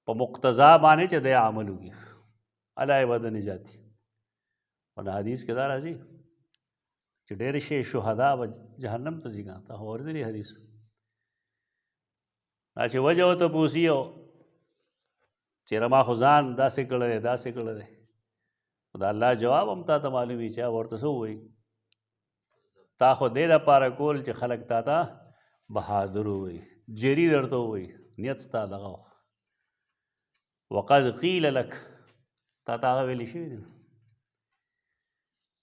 प मुक्तज़ा बाने च दे अमल होगी अला बदन जाती और हदीस के दार जी डेर शे शुहदा व जहन्नम तजी गाता और तेरी हदीस अच्छे वजह हो तो पूछियो चेरमा खुजान दासे कड़े खुदा अल्लाह जवाब हम ता मालूमी चाह और तो सो हुई ता खो दे दा पारा कोल च खलक ता बहादुर हुई जेरी दर तो हुई नियत ता लगाओ वक़द क़ील लक ता वेली शी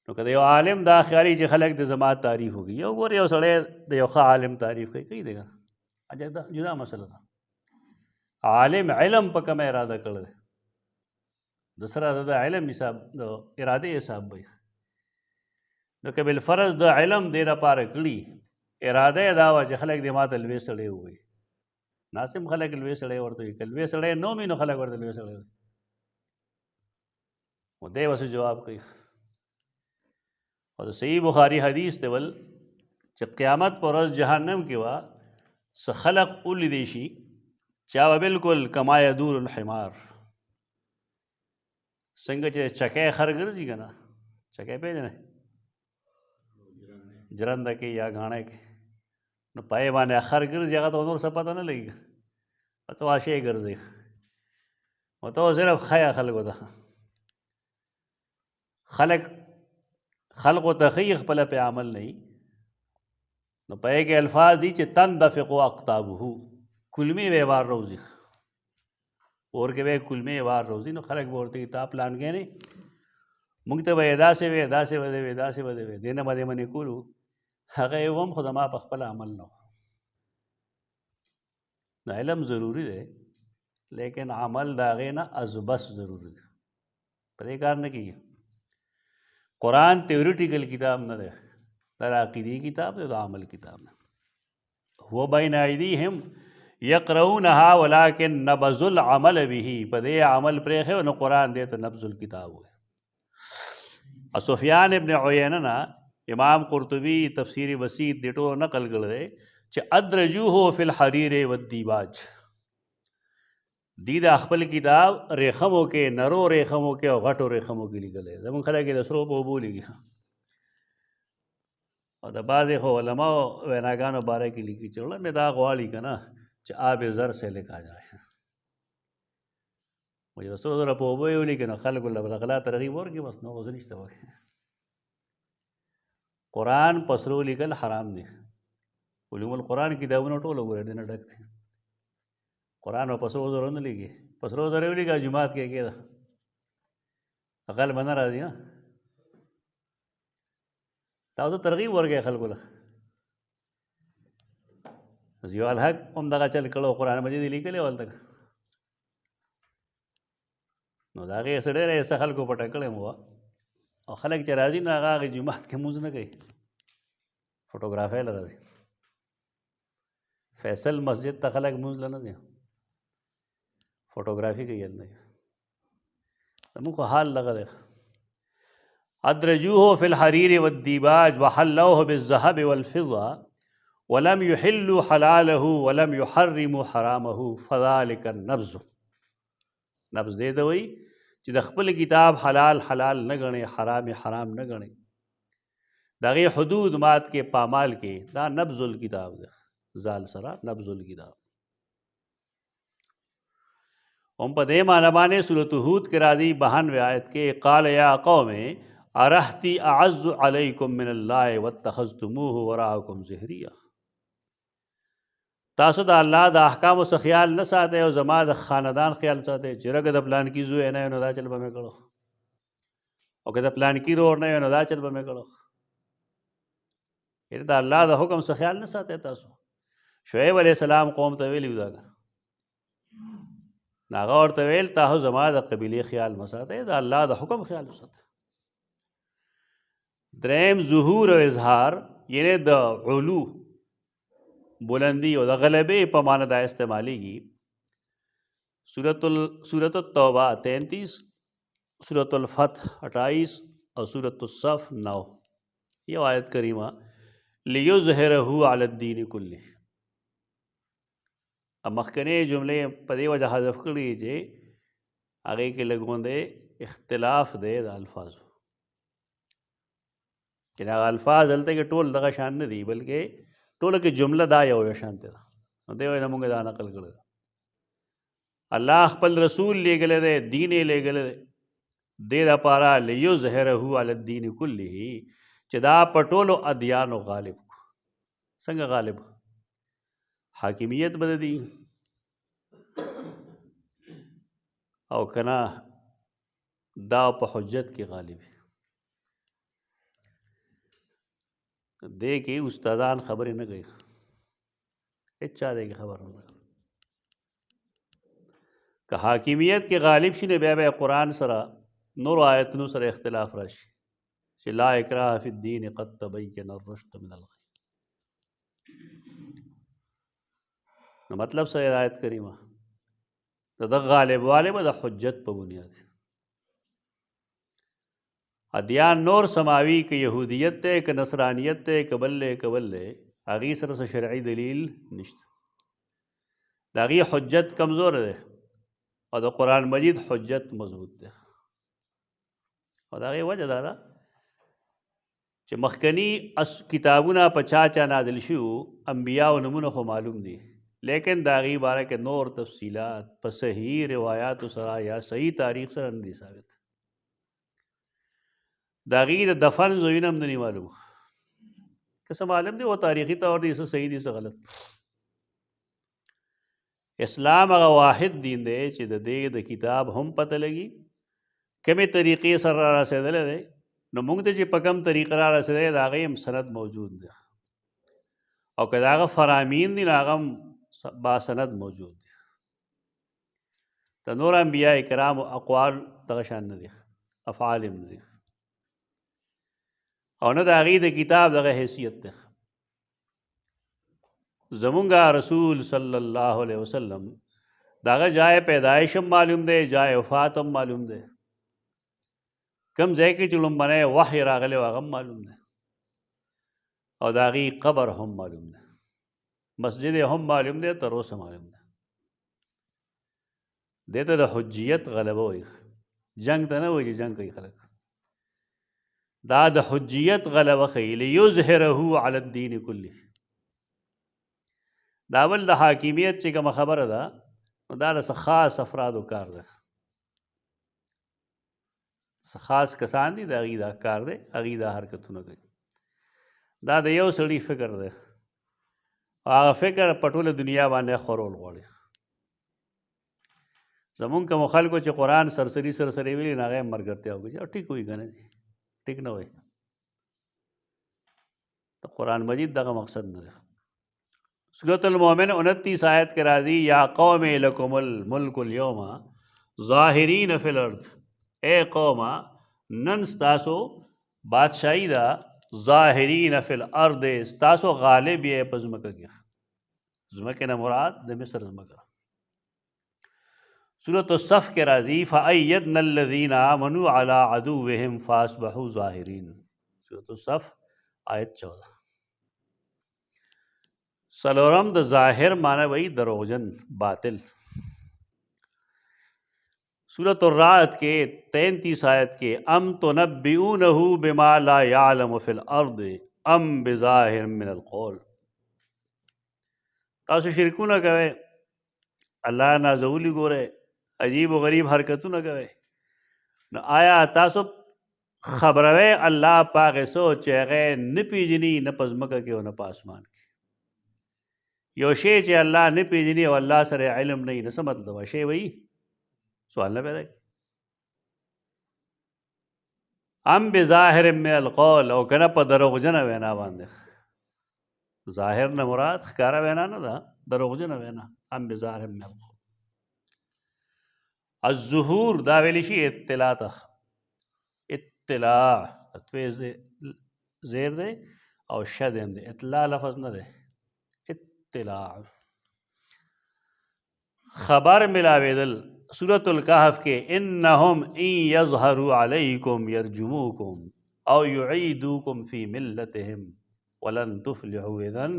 तो कदे यो आलिम दा ख्याली च खलक दे जमात तारीफ होगी यो गोर यो सड़े दे यो खा आलिम तारीफ कही देगा अच्छा जुदा मसला था आलिम इलम पर कम इरादा कर दे दूसरा दा इलम हिसाब दो इरादे हिसाब भाई तो के बिल फ़र्ज द इलम दे रा पार कड़ी इरादे दावा च खलक दे मात लवे सड़े हुए नासिम खलक लवे सड़े और तो कलवे सड़े नो मीनो खलक और लवे सड़े वो दे वस जवाब कही और सही बुखारी हदीस तेवल च क़यामत पर रोज़ जहन्नम के वा सखलक उल देशी चाव बिल्कुल कमाया दूर हिमार संग चके खर गर्जी का ना चके पे जने जरंदा के या गाने के न पाए माने खर गर्ज जगह तो उन्होंने सब पता न लगेगा तो आशे गर्जे वो तो सिर्फ खया खलक होता खलक व तखीक पल पे अमल नहीं न पे के अल्फाज दी चे तन दफ़ो अक्ताबहू कुलमी व्यवहार रोज़ी और के वे कुलमी व्यवहार रोज़ी न खलक बोलते किताब प्लान के नहीं मुंगते वे अदा से वदे देने मदे मने कुलू हगे वम खुदमा पखपल अमल न इलम ज़रूरी है लेकिन अमल दागे ना अज़बस ज़रूरी है परेकार न की कुरान थ्योरिटिकल किताब न रहे दर अक़ीदी किताब है तो अमल किताब है हुआ बैन अयदीहिम यक़रऊनहा वलाकिन नबज़ुल अमल बिही पदे अमल प्रेख है न कुरान दे तो नब्ज़ुल किताब हुए सुफियान इब्न उयैना ना इमाम कुर्तुबी तफसीर वसीत डेटो नकल गए च अद्रजूहो फ़िल हरीर वद्दीबाज दीदा अखबल किताब रेखमों के नरो रेखमों के और घटो रेखमों के लिखल है जब खला के दसरों को बोलेगी और दबाज खो लमा वनागान बारह की लिखी चलो मैं दाग वाली का ना च आब ज़र से लिखा जाए मुझे दसरों ज़रा पोबो ही लेकिन खल को लगला तरगीब और की बस नो नहीं तो कुरान पसरो लिखल हराम ने उलूमुल कुरान किताबों ने टोलो बोले दिन डक थे कुरान और पसरो ज़रूर न लिखे पसरो ज़रूर लिखा जुमात के अकल बना रहा दिया ताऊ तो तरगीब और गया खल को जियाल हक उमदा चल कलो कुरान मजीद लिखे ले वाल तक नोदागे ऐसे डे ऐसा खल को पटकड़े हुआ और खलक चराजी ना आगा जुमात के मुँह न गई फोटोग्राफे लगा दी फैसल मस्जिद तखलक मुँह लना दिया फोटोग्राफी की याद नहीं मुँह को हाल लगा देखा अद्रजूहो फ़िल हरीर वद्दीबाज वहल्लौहु बिज़्ज़हब वल्फ़िज़्ज़ा वलम युहिल्लु हलालहु वलम युहर्रिमु हरामहु फ़ज़ालिका नब्ज़ु نفس دې ته وایي چې د خپل کتاب حلال حلال نه ګڼي، حرام حرام نه ګڼي، د هغې حدود مات کې پامال کې، دا نبذ الکتاب ده، زال سره نبذ الکتاب. هم په دې معنی باندې سورۃ هود کې راځي 92 آیت کې قال یا قوم ارهتی اعز علیکم من الله واتخذتموه وراءکم ظهریا. تاسو د الله د احکامو څخه خیال نه ساتئ او زما د خاندان خیال ساتئ چې رګ د پلان کی زوی نه نو دا چل به مې کړو، او که د پلان کی رور نه نو دا چل به مې کړو. د الله د حکم څخه خیال نه ساتئ. تاسو شعیب علیہ السلام قوم ته ویلي دا هغه ورته ویل تاسو زما د قبیلې خیال مه ساتئ، د الله د حکم خیال وساتئ. دریم ظهور او اظهار، یعنی د علو بلندی او د غلبې په معنی دا استعمالیږي. سورۃ التوبہ 33، سورۃ الفتح 28 او سورۃ الصف 9 یو آیت کریمه لیظهره علی الدین کله. مخکنی جملې په دې وجه حذف کړي چې هغې کې لږ غوندې اختلاف دی د الفاظو، چې هغه الفاظ هلته کې ټول دغه شان نه دي، بلکې ټوله کې جمله دا یو شانته ده. نو دی وایي موږ دا نقل کړی ده. الله خپل رسول لیږلی دی، دین یې لیږلی دی دې دپاره لیظهره علی الدین کله چې دا په ټولو ادیانو غالب کړو. څنګه غالب؟ حاکمیت به د دین او کنا دا په حجت کې غالب دی. دې کې استادان خبرې نه کوي، هېڅ چا دې کې خبر نه کوي. که حاکمیت کې غالب شي نو بیا به قرآن سره نور آیتونو سره اختلاف راشي چې لا اکراه فی الدین قد تبین الرشد من الغی. نو مطلب صحیح آیت کریمه د غالب والی به د حجت په بنیاد ادیان نور سماوي که یهودیت ته که نصرانیت ته که بل دی هغې سره څه شرعي دلیل نشته. د هغې حجت کمزور دی او د قرآن مجید حجت مضبوط دی. او د هغې وجه دا ده چې مخکني کتابونه په چا نازل شوي انبیاو نومونه خو معلوم دي، لیکن د هغې باره کې نور تفصیلات په صحیح روایاتو سره یا صحیح تاریخ سره نه دي ثابت. د هغې د دفن ځایونه هم نه دي معلوم، که څه معلوم دي و تاریخي طور دي، څه صحیح دي څه غلط. اسلام هغه واحد دین دی چې د دې د کتاب هم پته لګي کومې طریقې سره را رسېدلی دی، نو موږ ته چې په کوم طریقه را رسېدلی د هغې هم سند موجود دی، او که د هغه فرامین دي نو هغه هم باسند موجود دی. د نور انبیاء کرامو اقوال دغه شان نه دي، افعال هم نه دي، او نه د هغې د کتاب دغه حیثیت دی. زمونږ رسول صلی الله علیه وسلم د هغه جای پیدایش هم معلوم دی، جای وفات هم معلوم دی، کوم ځای کې چې لومبنی وحی راغلی و هغه هم معلوم دی، او د هغې قبر هم معلوم دی، مسجد هم معلوم دی، تر اوسه معلوم دی. دې ته د حجیت غلبه وایي، جنگ ته نه وایي چې جنگ کوي خلک. دا د حجیت غلبه ښیي لیظهره علی الدین کله. دا بل د حاکمیت چې کومه خبره ده نو دا د څه خاص افرادو کار ده، څه خاص کسان دي د هغې دا کار دی، هغې دا حرکتونه کوي. دا د یو سړي فکر دی، هغه فکر په ټوله دنیا باندې خورول غواړي. زمونږ کومو خلکو چې قرآن سرسري ویلي نو هغه یې ملګرتیا وکړي او ټیک وایي که نه دي، ټیک نه وایي. د قرآن مجید دغه مقصد نه دی. سورۃ المؤمن 29 آیت کې راځي یا قوم لکم الملک اليوم ظاهرین فی الارض. اے قومه نن ستاسو بادشاہی ده، ظاهرین فی الارض ستاسو غالب یې په ځمکه کې. ځمکې نه مراد د مصر ځمکه. سورۃ الصف کې راځي فأیدنا الذین آمنوا علی عدوهم فاصبحوا ظاهرین. سورۃ الصف آیت 14. څلورم د ظاهر معنی وایي دروغجن، باطل. सूरत الرعد के 33 आयत के अम तुनब्बिऊनहु बिमा ला यालमु फिल अर्द अम बिज़ाहिर मिनल कौल, तासु शिरकू न कवे अल्लाह नाज़उली गोरे अजीब व गरीब हरकतू न कवे न आया तासु खबरवे अल्लाह पाक सोच न पीजनी न पजमक के न पासमान के यो शे चे अल्लाह न पीजनी और अल्लाह सरे इल्म नहीं न मतलब शे वही सवाल न पैदा अम बेज़ाहिर मिनल कौल और कना पर दरोगजन वेना बांधे ज़ाहिर न मुराद खकारा वेना न दा दरोगजन वेना अम बेज़ाहिर मिनल कौल अज़्ज़ुहूर दावेलिशी इत्तिला था इत्तिला अत्वेज़ ज़ेर दे और शदें दे इत्तिला लफ्ज़ न दे इत्तिला खबर मिलावेदल सूरतुल कहफ के इन्नहुम इन यज़हरु अलैकुम यरजुमुकुम औ युईदुकुम फी मिल्लतिहिम वलन तुफ्लिहु इज़न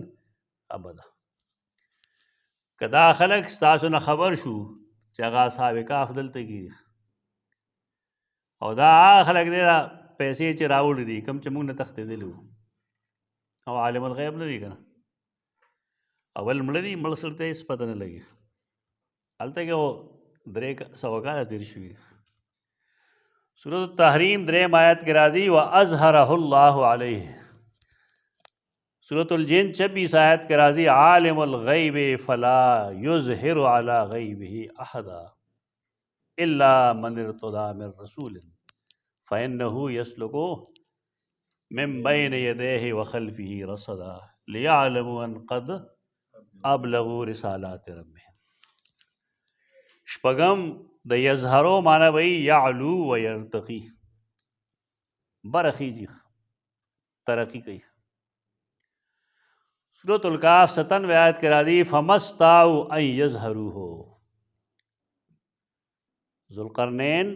अबदा। कदा खलक स्तासु न खबर शू चगा साहब कहफ दलते की और दा खलक दे पैसे च राउड दी कम चमुंग न तख्ते दिलू और आलिमुल गैब न दी कना अवल मड़ी मलसलते इस पता न लगी अलते के वो दरेक सवकाल तिरशवी सूरत तहरीम दरेम आयत के राजी व अज़हरहुल्लाहु अलैहि। सूरतुल जिन 26 आयत के राजी आलिमुल गैब फला युज़हिरु अला गैबिही अहदा इल्ला मन इर्तदा मिन रसूल फ़इन्नहु यस्लुकु मिन बैन यदैहि व खल्फिही रसदा लियअलमु अन क़द अबलगु रिसालात रब्बिहिम। शपगम द यज़हरो माना भाई यालू व यर्तकी बरखी जी तरक्की कही। सूरतुल काफ 97 आयत के राजी फमस्ताउ अन यज़हरू हो ज़ुल्क़रनैन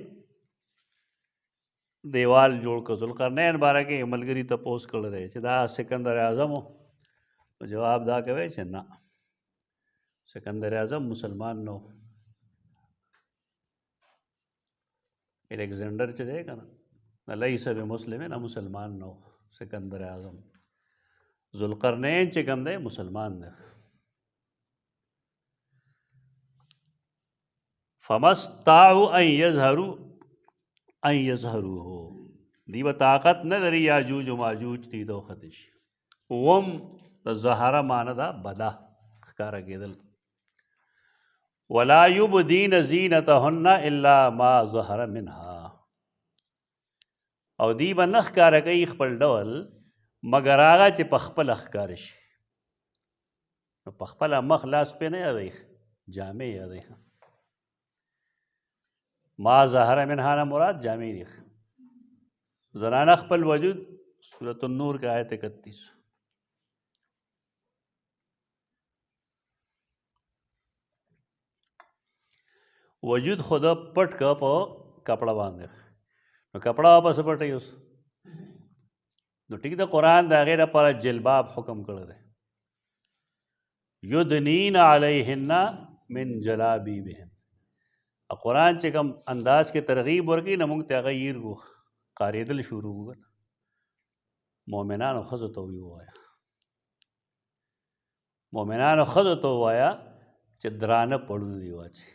देवाल जोड़ कर ज़ुल्क़रनैन बारा के मलगरी तपोस कर रहे दा सिकंदर आज़म हो तो जवाब दा कहे छे ना सिकंदर आज़म मुसलमान नो एलेक्जेंडर च रहेगा ना लई सब मुस्लिम है ना मुसलमान नो सिकंदर आज़म ज़ुल्क़रनैन च कम दे मुसलमान दे फमस्ताउ अन यज़हरू हो दी व ताकत न दरी याजूज माजूज ती दो खदिश वम ज़हरा मानदा बदा खकारा गेदल वला युबदीन ज़ीनतहुन्ना इल्ला मा ज़हरा मिनहा और दी ब नख कार कई खपल डवल मगर आगा च पखपल अखकारश पखपल मख लास पे नहीं अदे जामे अदे मा ज़हरा मिनहा ना मुराद जामे रिख ज़नाना खपल वजूद सूरत नूर का आयत 31 वजूद खुद पट कप कपड़ा बांधे तो कपड़ा वापस पटे उस तो ठीक है कुरान दागेरा पर जिलबाब हुक्म कर दे युदनीन अलैहिन्ना मिन जलाबीबिहिन कुरान चे कम अंदाज के तरगीब वर्गी नमुंग तगीर को कारिदल शुरू हुआ मोमिनान खज़ तो भी हुआ मोमिनान खज़ तो हुआ चद्रान पढ़ू दीवा चे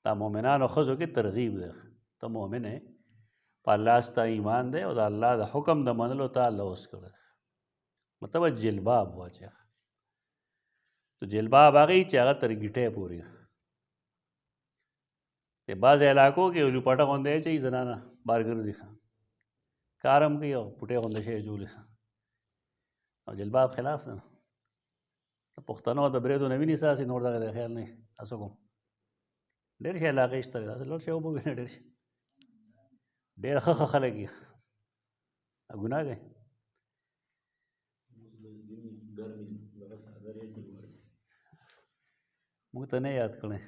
ता मोमिनान खज़ के तरगीब दे तो मोमिन है अल्लाह ईमान दे और अल्लाह दा हुक्म द मनलो ता लौस कर मतलब जिलबाब हुआ चे तो जिलबाब आ गई चाह तर गिटे पूरी ते बाज़ इलाकों के उलूपाटा होंदे चाहिए जनाना बारगर दिखा कारम की और पुटे होंदे शे जूल और जिलबाब खिलाफ ना तो पुख्तनो दबरे तो नवी निसा से नोट दे ख्याल नहीं असो को डेढ़ शे इलाके इस तरह से लड़ शे वो भी डेढ़ शे डेढ़ खलगी गुनाह गए मुझे तो नहीं याद करें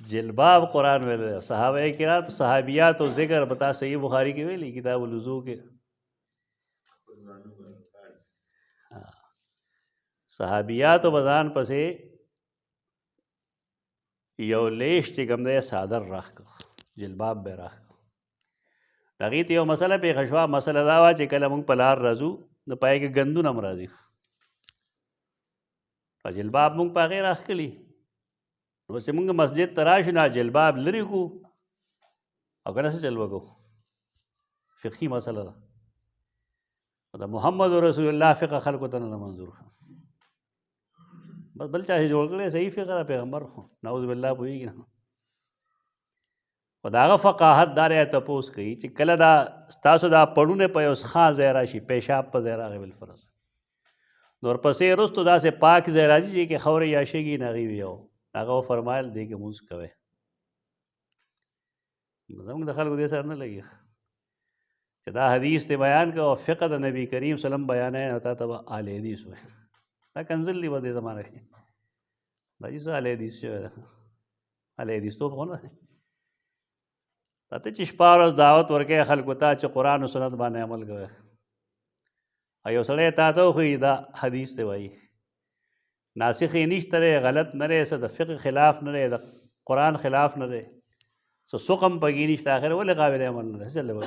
जिलबाब कुरान में सहाबा किरात सहाबियात तो जिक्र बता सही बुखारी की वेली किताबुल वुज़ू के صحابیاتو بزان پسې یو لیش چې کوم دی صادر راخ جلباب به راخ هغې ته یو مسله پېښه شوه. مسله دا وه چې کله موږ په لار راځو نو پای کې ګندونه هم راځي، په جلباب موږ په هغې راښکلي نو چې موږ مسجد ته راشو نو جلباب لرې کړو او که نه څه چل وکړو. فقهي مسله ده، د محمد رسول الله فقه خلکو ته نه منظور بس بل چا چې جوړ کړی صحیح فقه ده پیغمبر نعوذ بالله پوهېږي نه. خو د هغه فقاهت دا رایه تپوس کوي چې کله دا ستاسو دا پړونه په یو ښه ځای راشي، پیشاب په ځای راغی بالفرض، نو ورپسې وروستو داسې پاک ځای راځي چې کې خاورې یا شګي نه هغې وي او هغه وفرمایل دی کې مونځ کوئ. زموږ د خلکو دې سره نه لګي چې دا حدیث ته بیان کوه او فقه د نبی کریم سلم بیانوي او تا ته به اهل حدیث وایي. دا کنزل دی به دې زمانه کې دا چې څه اهل حدیث شوی ده، اهل حدیث توب خو نه دی. ته چې شپه ورځ دعوت ورکوې خلکو ته چې قرآن و سنت باندې عمل کوئ او یو سړی تا ته وښیي دا حدیث ته وایي، ناسخ یې نشته دی، غلط نه دی، څه د فقه خلاف نه دی، د قرآن خلاف نه دی، څه سقم پکې نشته، آخر ولې قابل عمل نه دی، څه چل به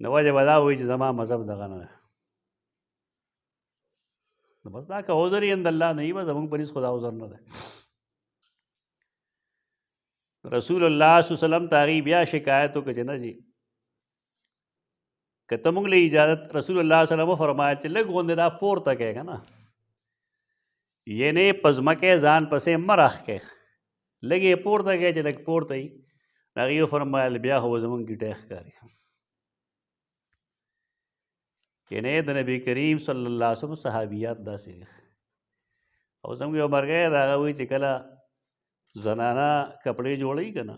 نو وجه به دا وایي چې زما مذهب دغه نه دی. نو بس دا که عذر یې عند الله نه وي بس زموږ په نس خو دا عذر نه دی. رسول الله صلی الله علیه وسلم ته هغې بیا شکایت وکړه چې نه جي که ته موږ له اجازت رسول الله صلی الله علیه وسلم وفرمایل چې لږ غوندې دا پورته کوې که نه یعنې په ځمکې ځان پسې مه راښکې، لږ یې پورته کوې چې لږ پورته وي. هغې وفرمایل بیا خو به زموږ ګیټی ښکاري. یعنې د نبي کریم صلی الله علیه وسلم صحابیات داسې دي. او زموږ یو مرګی د هغه وایي چې کله زنانه کپړې جوړوي که نه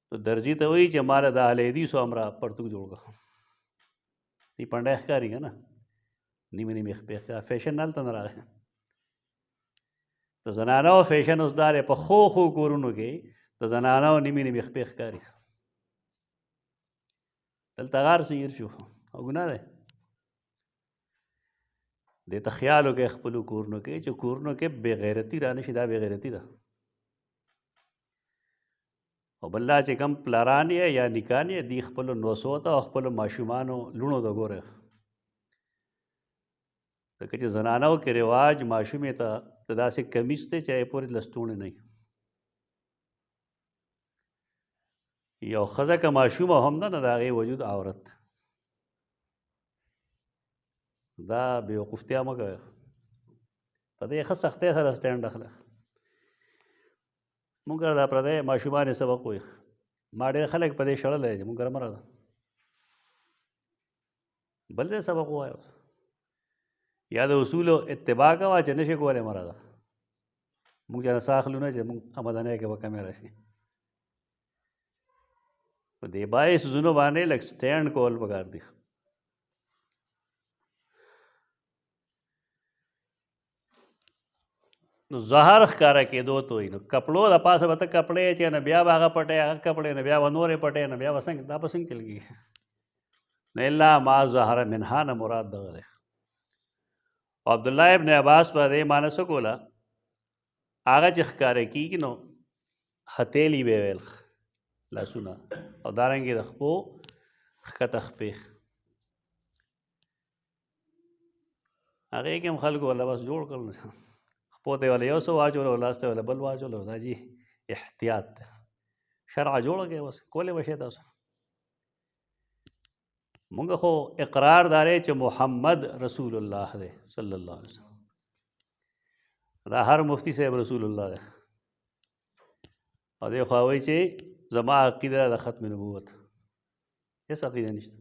نو درځي ته وایي چې ما له د اهل حدیثو همرا پرتوګ جوړ کړه، دې پنډی ښکاري که نه نیمه نیمې خپې ښکاري. فیشن هلته نه راغی، د زنانو فیشن اوس دا دی په ښو ښو کورونو کې د زنانو نیمې نیمې خپې ښکاري. دلته غار سیر شو او ګناه دی. دې ته خیال وکړئ خپلو کورونو کې چې کورونو کې بې غیرتي را نه شي، دا بې غیرتي ده. او بل دا چې کوم پلاران یې یا نیکان یې دي خپلو نوسو ته او خپلو ماشومانو لوڼو ته ګورئ، ځکه چې زنانو کې رواج ماشومې ته داسې کمیس دی چې هغې پورې لستوڼې نه وي. یو ښځه که ماشومه هم ده نو د هغې وجود عورت. دا بېوقوفتیا مه کوئ، په دې ښه سختۍ سره سټینډ اخله. مونږ دا پردی ماشومان یې سبق وایي، ما ډېر خلک په دې شړلی چې مونږ مه راځه بل ځای سبق ووایه یا د اصولو اتباع کوه چې نه شي کولی مه راځه. مونږ چې نه ساه اخلو نه چې مونږ آمدنۍ کې به کمې راشي. په دې باعث ځینو باندې لږ سټینډ کول پکار دي. نو زهر ښکاره کېدو ته وایي. نو کپړو د پاسه به ته کپړې چې نه بیا به هغه پټې هغه کپړې نه بیا به نورې پټې نه بیا به څنګه دا به څنګه چل کېږي. نو الا ما ظهر منها نه مراد دغه دی. او عبدالله ابن عباس په دې معنی څه کوله هغه چې ښکاره کېږي نو هتیلي به ویل لاسونه او دارنګې د خپو ښکته خپې هغې کې هم خلکو والا بس جوړ کړل خپو ته والا یو څه واچولو لاس ته والا بل واچولو. دا جي احتیاط دی، شرع جوړه کړې بس کولی به شئ تاسو. مونږ خو اقرار دا دی چې محمد رسول الله دی صلی الله علیه وسلم. دا هر مفتی صاحب رسول الله دی او دی خو وایي چې زما عقیده د ختم نبوت. هېڅ عقیده نشته،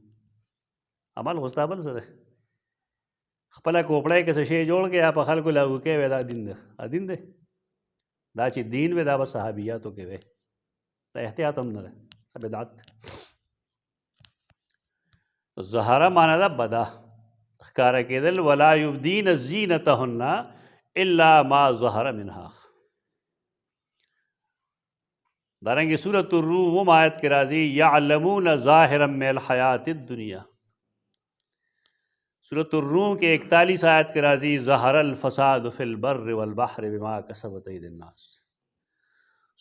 عمل خو ستا بل څه دی. خپله کوپړی که څه شی جوړ کړې یا په خلکو لاګو کوې وی دا دین دی. دین دی دا چې دین وی دا به صحابیاتو کې وی، دا احتیاط هم نه دی، دا بدعت دی. ظهره معنی ده بده ښکاره کېدل. ولا یبدین زینتهن الا ما ظهر منها. دارنګې سورة الروم آیت کې راځي یعلمون ظاهرا من الحیات الدنیا. सूरत الروم के 41 आयत के राजी ज़हर الفساد في البر والبحر بما كسبت أيدي الناس।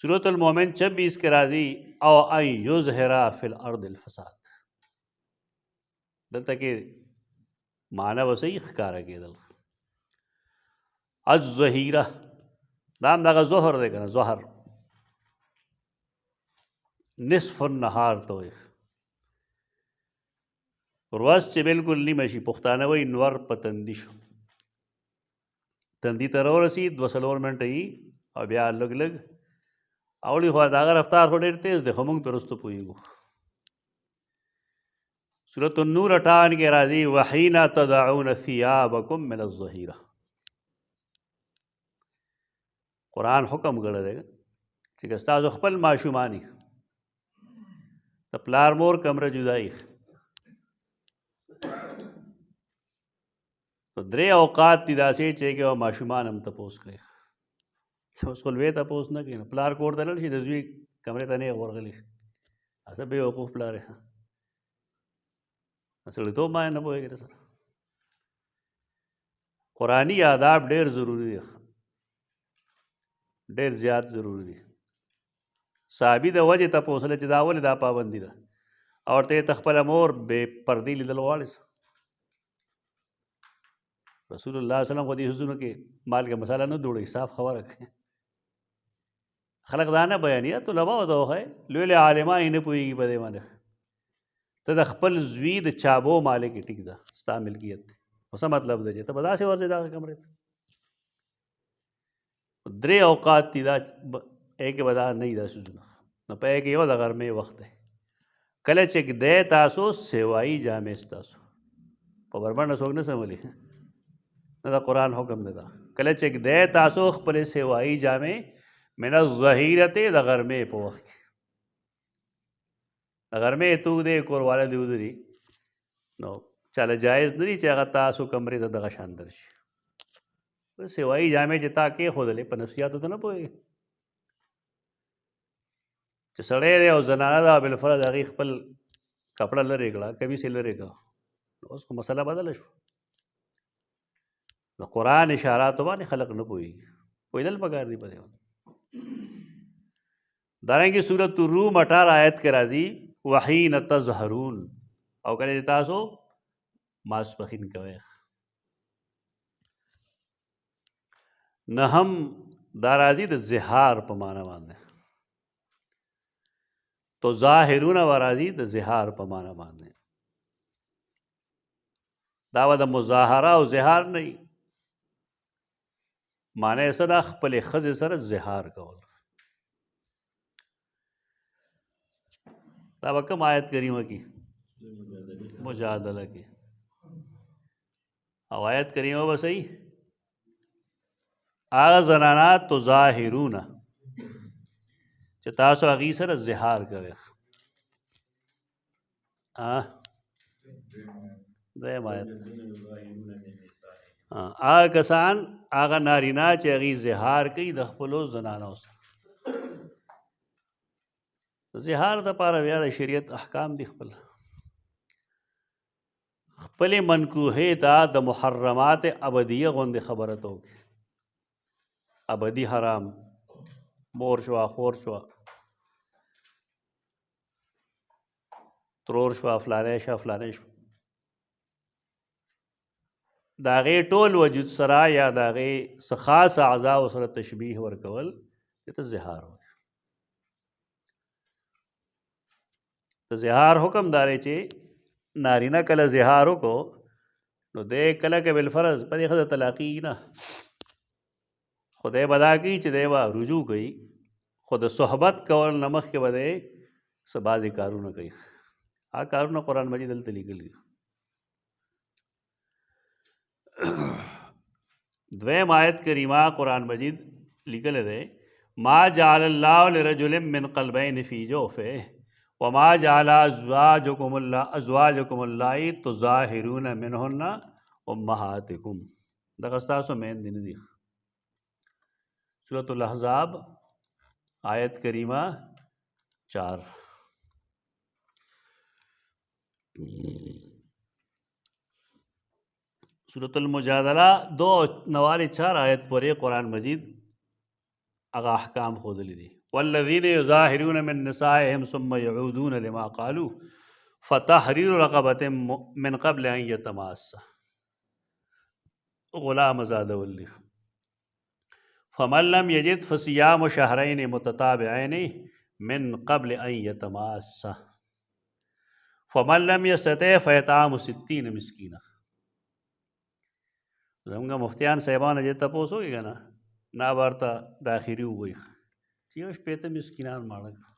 सूरत المؤمن 26 के राजी او ان يظهر في الارض الفساد। دلته کې معنی وسې ښکارا کېدل الظهیره دام دغه ظهر دی کنه ظهر نصف النهار ته وایي ورځ چې بالکل نیمه شي پښتانه وایي نور په تندي شو تندي ته راورسېد 2-3 منټه یي او بیا لږ لږ اوړي خو دغه رفتار خو ډېر تیز دی خو موږ پرې وروسته پوهېږو سورة النور 58 کې راځي وحین تدعون ثیابکم من الظهیره قرآن حکم کړی دی چې که ستاسو خپل ماشومان یي د پلار مور کمره جدا یي نو 3 اوقات دي داسې چې کې ماشومان هم تپوس کوي اوس خو لوی تپوس نه کوي نو پلار کور ته لاړ شي د زوی کمرې ته نه ورغلی هسه بې وقوف پلار یې سړیتوب باندې نه پوهېږي سره قرآني آداب ډېر ضروري دي ډېر زیات ضروري دي صحابي د وجې تپوس چې دا ولې دا پابندي ده او ورته یې ته خپله مور بې پردې لیدل غواړې رسول الله صلی الله علیه وسلم خو دې حدودو کې مالګه مساله نه دوړوي صاف خبره کوي خلق دا نه بیانوي طلباو ته وښایي لوی لوی عالمان یې نه پوهېږي په دې باندې ته د خپل زوی د چابو مالک یې ټیک ده ستا ملکیت دی خو څه مطلب دی چې ته به داسې ورځې دغه کمرې ته 3 اوقات دي دا کې به دا نه وي دا څیزونه نو په کې یو د غرمې وخت دی کله چې ږدی تاسو سیوایي جامې ستاسو په بربنډه څوک نه سمولي نه د قرآن حکم دی دا کله چې ږدی تاسو خپلې سیوایي جامې من الظهیرتې د غرمې په وخت کې د غرمې توږ دی کورواله دې ودري نو چاله جایز نه دي چې هغه تاسو کمرې ته دغه شان درشي سیوایي جامې چې تا کېښودلې په نفسیاتو ته نه پوهېږي چې سړی دی او زنانه ده بالفرض هغې خپل کپړه لرې کړه کمیس یې لرې کړه اوس خو مسله بدله شو د قرآن اشاراتو باندې خلق نه پوهېږي پوهېدل پکار دي په دې باندې دارنګې سورة الروم 18 آیت کې راځي وحین تظهرون او کله چې تاسو ماسپښین کوئ نهم دا راځي د زهار په معنا باندې تو ظاهرون و راځي د زهار په معنا باندې دا و د مظاهره او زهار نه وي معنی یې څه ده خپلې ښځې سره زهار کول دا به کوم آیت کریمه کې مجادله کې او آیت کریمه به صحیح هغه زنانه تظاهرونه چې تاسو هغې سره زهار کوئ دویم آیت هغه کسان هغه نارینه چې هغې زهار کوي د خپلو زنانو سره زهار دپاره بیا د شریعت احکام دي خپلې منکوحې ته د محرمات ابدیه غوندې خبره ته وکړي ابدي حرام مور شوه خور شوه ترور شوه فلانی شوه فلانی شوه د هغې ټول وجود سره یا د هغې څه خاص اعضاو سره تشبیح ورکول دې ته زهار وایي د زهار حکم دا دی چې نارینه کله زهار وکړو نو دی کله که بالفرض په دې ښځه طلاقي نه خو دی به دا کوي چې دی به رجوع کوي خو د صحبت کول نه مخکې به دی څه بعضې کارونه کوي هغه کارونه قرآن مجید دلته لیکلي دي دویم آیت کریمه قرآن مجید لیکلی دی ما جعل الله لرجل من قلبین فی جوفه وما جعل ازواجکم اللائي تظاهرون منهن امهاتکم دغه ستاسو میندې نه دي سورة الاحزاب آیت کریمه 4 सूरत المجادله 2 آیت پورې قرآن مجید هغه احکام ښودلي دي. والذین یظاهرون من نسائهم ثم يعودون لما قالوا فتحرير رقبة من قبل ان يتماسا غلام آزادول دي. فمن لم يجد فصيام شهرين متتابعين من قبل ان يتماسا فمن لم يستطع فإطعام 60 مسکینا. زمونږ مفتیان صاحبان چې تپوس وکړي که نه نا ورته داخلي ووایي چې یو 80 مسکینان ماړه کړه.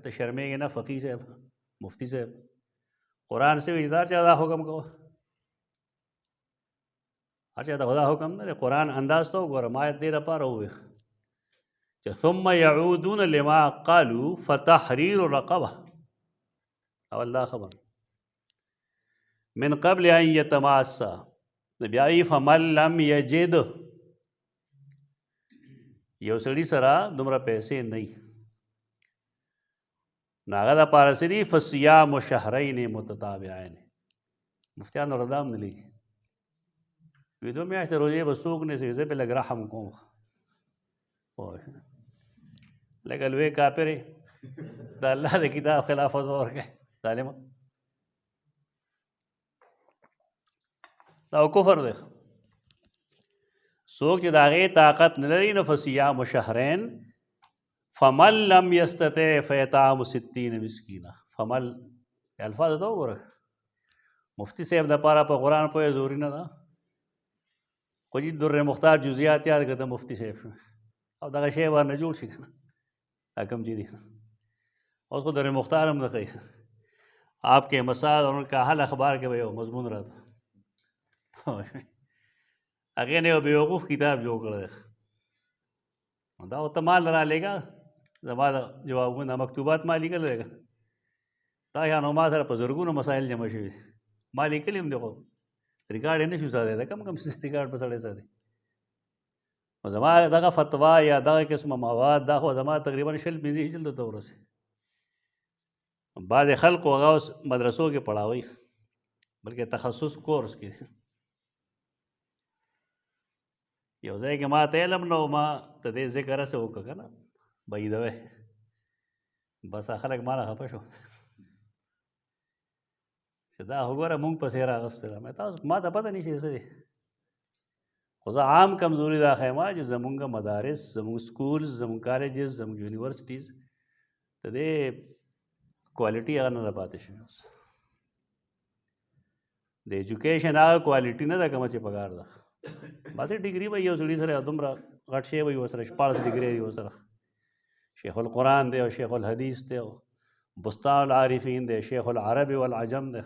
ته شرمېږې نه فقih صاحب مفتی صاحب قرآن سے وجدار چا دا حکم کوه هر چا ته خدا حکم نه دی. قرآن انداز ته وګوره ما دې دپاره وویښ چې ثم يعودون لما قالوا فتحرير رقبه اول دا خبر من قبل ان يتماسا بیا ای فمن لم یجد یو سړي سره دومره پیسې نه وي نو هغه دپاره څه دي فصیام شهرین متتابعین. مفتیان ردا هم نه لیکي وي 2 میاشتې روژې به څوک نیسي زه پې لږ رحم کوم لکه لوی کاپرې د الله د کتاب خلاف فتوا ورکوي ظالمه دا کفر دی. څوک چې د هغې طاقت نه لري نو فصیام شهرین فمن لم یستطع فإطعام 60 مسکینا. فمل الفاظ ته وګوره مفتی صاحب دپاره په قرآن پوهې ضروري نه ده خو چې در مختار جزیات یاد کړه د مفتی صاحب شو او دغه شی ورنه جوړ شي که نه دا کوم چې دي اوس خو در مختار هم نه کوي آپ کے مسائل اور ان کا حل اخبار کې به یو مضمون راته هغې نه یو بېوقوف کتاب جوړ کړی دا ورته مال را لېږه زما د جوابونه مکتوبات ما لیکلی دی که دا شانو ما سره په زرګونو مسایل جمع شوي دي ما لیکلي هم دي خو ریکارډ یې نه شو ساتلی دا کم ریکارډ په سړی ساتي نو زما دغه فتوا یا دغه قسمه مواد دا خو زما تقریبا 20-25 جلدو ته ورسې. بعضې خلکو هغه اوس مدرسو کې پړاوي بلکې تخصص کورس کې یو ځای کې ما ته علم نه و ما ته دې ذکر هسې وکړه که نه بعیدوی بس خلک ما نه خفه شو چې دا خو ګوره مونږ پسې راغستی ده تاسو ما ته پته نه شي څه دی خو زه عام کمزوري دا ښیم چې زمونږ مدارس زمونږ سکولز زمونږ کالجز زمونږ یونیورسټیز د دې کوالټي هغه نه ده پاتې شوې اوس د ایجوکیشن هغه کوالټي نه ده کومه چې پکار ده باسې ډګري به یو سړي سره دومره غټ شی به یې ورسره 14 ډګرې دي ورسره شیخ القرآن دی او شیخ الحدیث دی او بستان العارفین دی شیخ العرب والعجم دی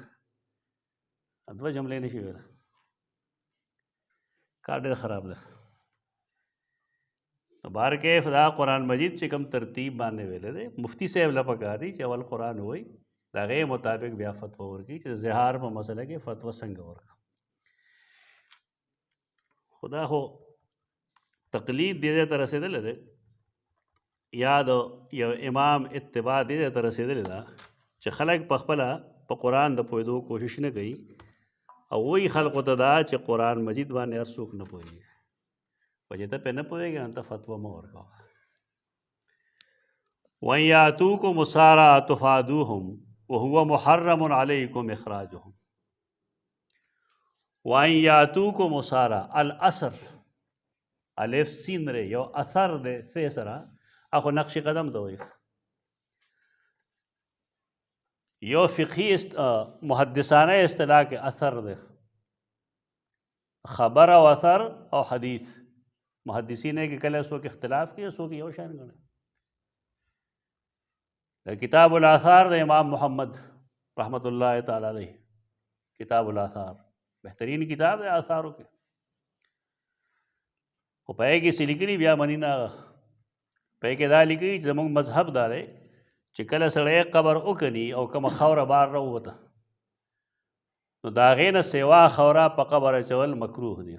2 جملې نه شي ویلی کار ډېر خراب دی. نو بهرکیف دا قرآن مجید چې کوم ترتیب باندې ویلی دی مفتی صاحب له پکار دي چې اول قرآن ووایي د هغې مطابق بیا فتوا ورکړي چې د زهار په مسله کې فتوا څنګه ورکړه. خدا خو تقلید دې ځای ته رسېدلی دی یا د یو امام اتباع دې ځای ته رسېدلی ده چې خلک په خپله په قرآن د پوهېدو کوشش نه کوي او وایي خلکو ته دا چې قرآن مجید باندې هر څوک نه پوهېږي خو چې ته پرې نه پوهېږې نو ته فتوا مه ورکوه. وَإِن يَأْتُوكُمْ أُسَارَىٰ تُفَادُوهُمْ وَهُوَ مُحَرَّمٌ عَلَيْكُمْ إِخْرَاجُهُمْ. وَإِن يَأْتُوكُمْ أُسَارَىٰ الْأَسْر الف سین رے یو اثر دے سے سرا اخو نقش قدم ته وایي یو فقهي محدثانه اصطلاح کې اثر دی خبر او اثر او حدیث محدثین کې کله څوک اختلاف کوي څوک یو شان ګڼي. کتاب الاثار د امام محمد رحمت الله تعالی علیہ کتاب الاثار بهترین کتاب دی آثارو کې خو په هغې کې څه لیکلي بیا مني نه په هغې کې دا لیکلي چې زموږ مذهب دا دی چې کله سړی قبر وکني او کومه خاوره بار راووته نو د هغې نه سوا خاوره په قبر اچول مکروه دي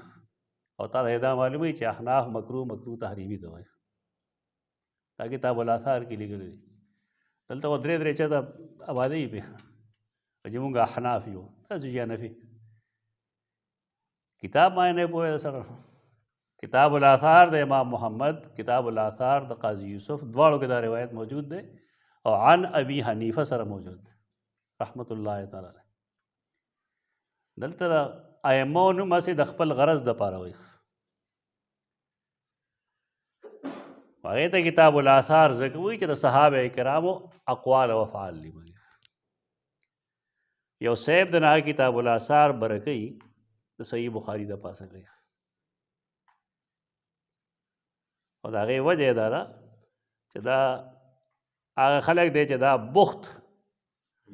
او تا ته دا معلوموي چې احناف مکروه تحریمي ته وایي دا کتاب الاثار کې لیکلي دي. دلته خو درې چاته ابادۍ پې چې موږ احناف یو تاسو چې حنفي کتاب معنی پوهه سره کتاب الاثار د امام محمد، کتاب الاثار د قاضی یوسف، دواړو کې دا روایت موجود دی او عن ابي حنیفه سره موجود دی رحمت الله تعالی علیه. دلته د ائمو نوم هسې د خپل غرض دپاره وایي، هغې ته کتاب الاثار ځکه وایي چې د صحابه کرامو اقوال او افعال دي. یو صاحب د هغه کتاب الاثار بره کوي د صحیح بخاري د پاسه کوي، او د هغې وجه یې دا ده چې دا هغه خلک دی چې دا بخت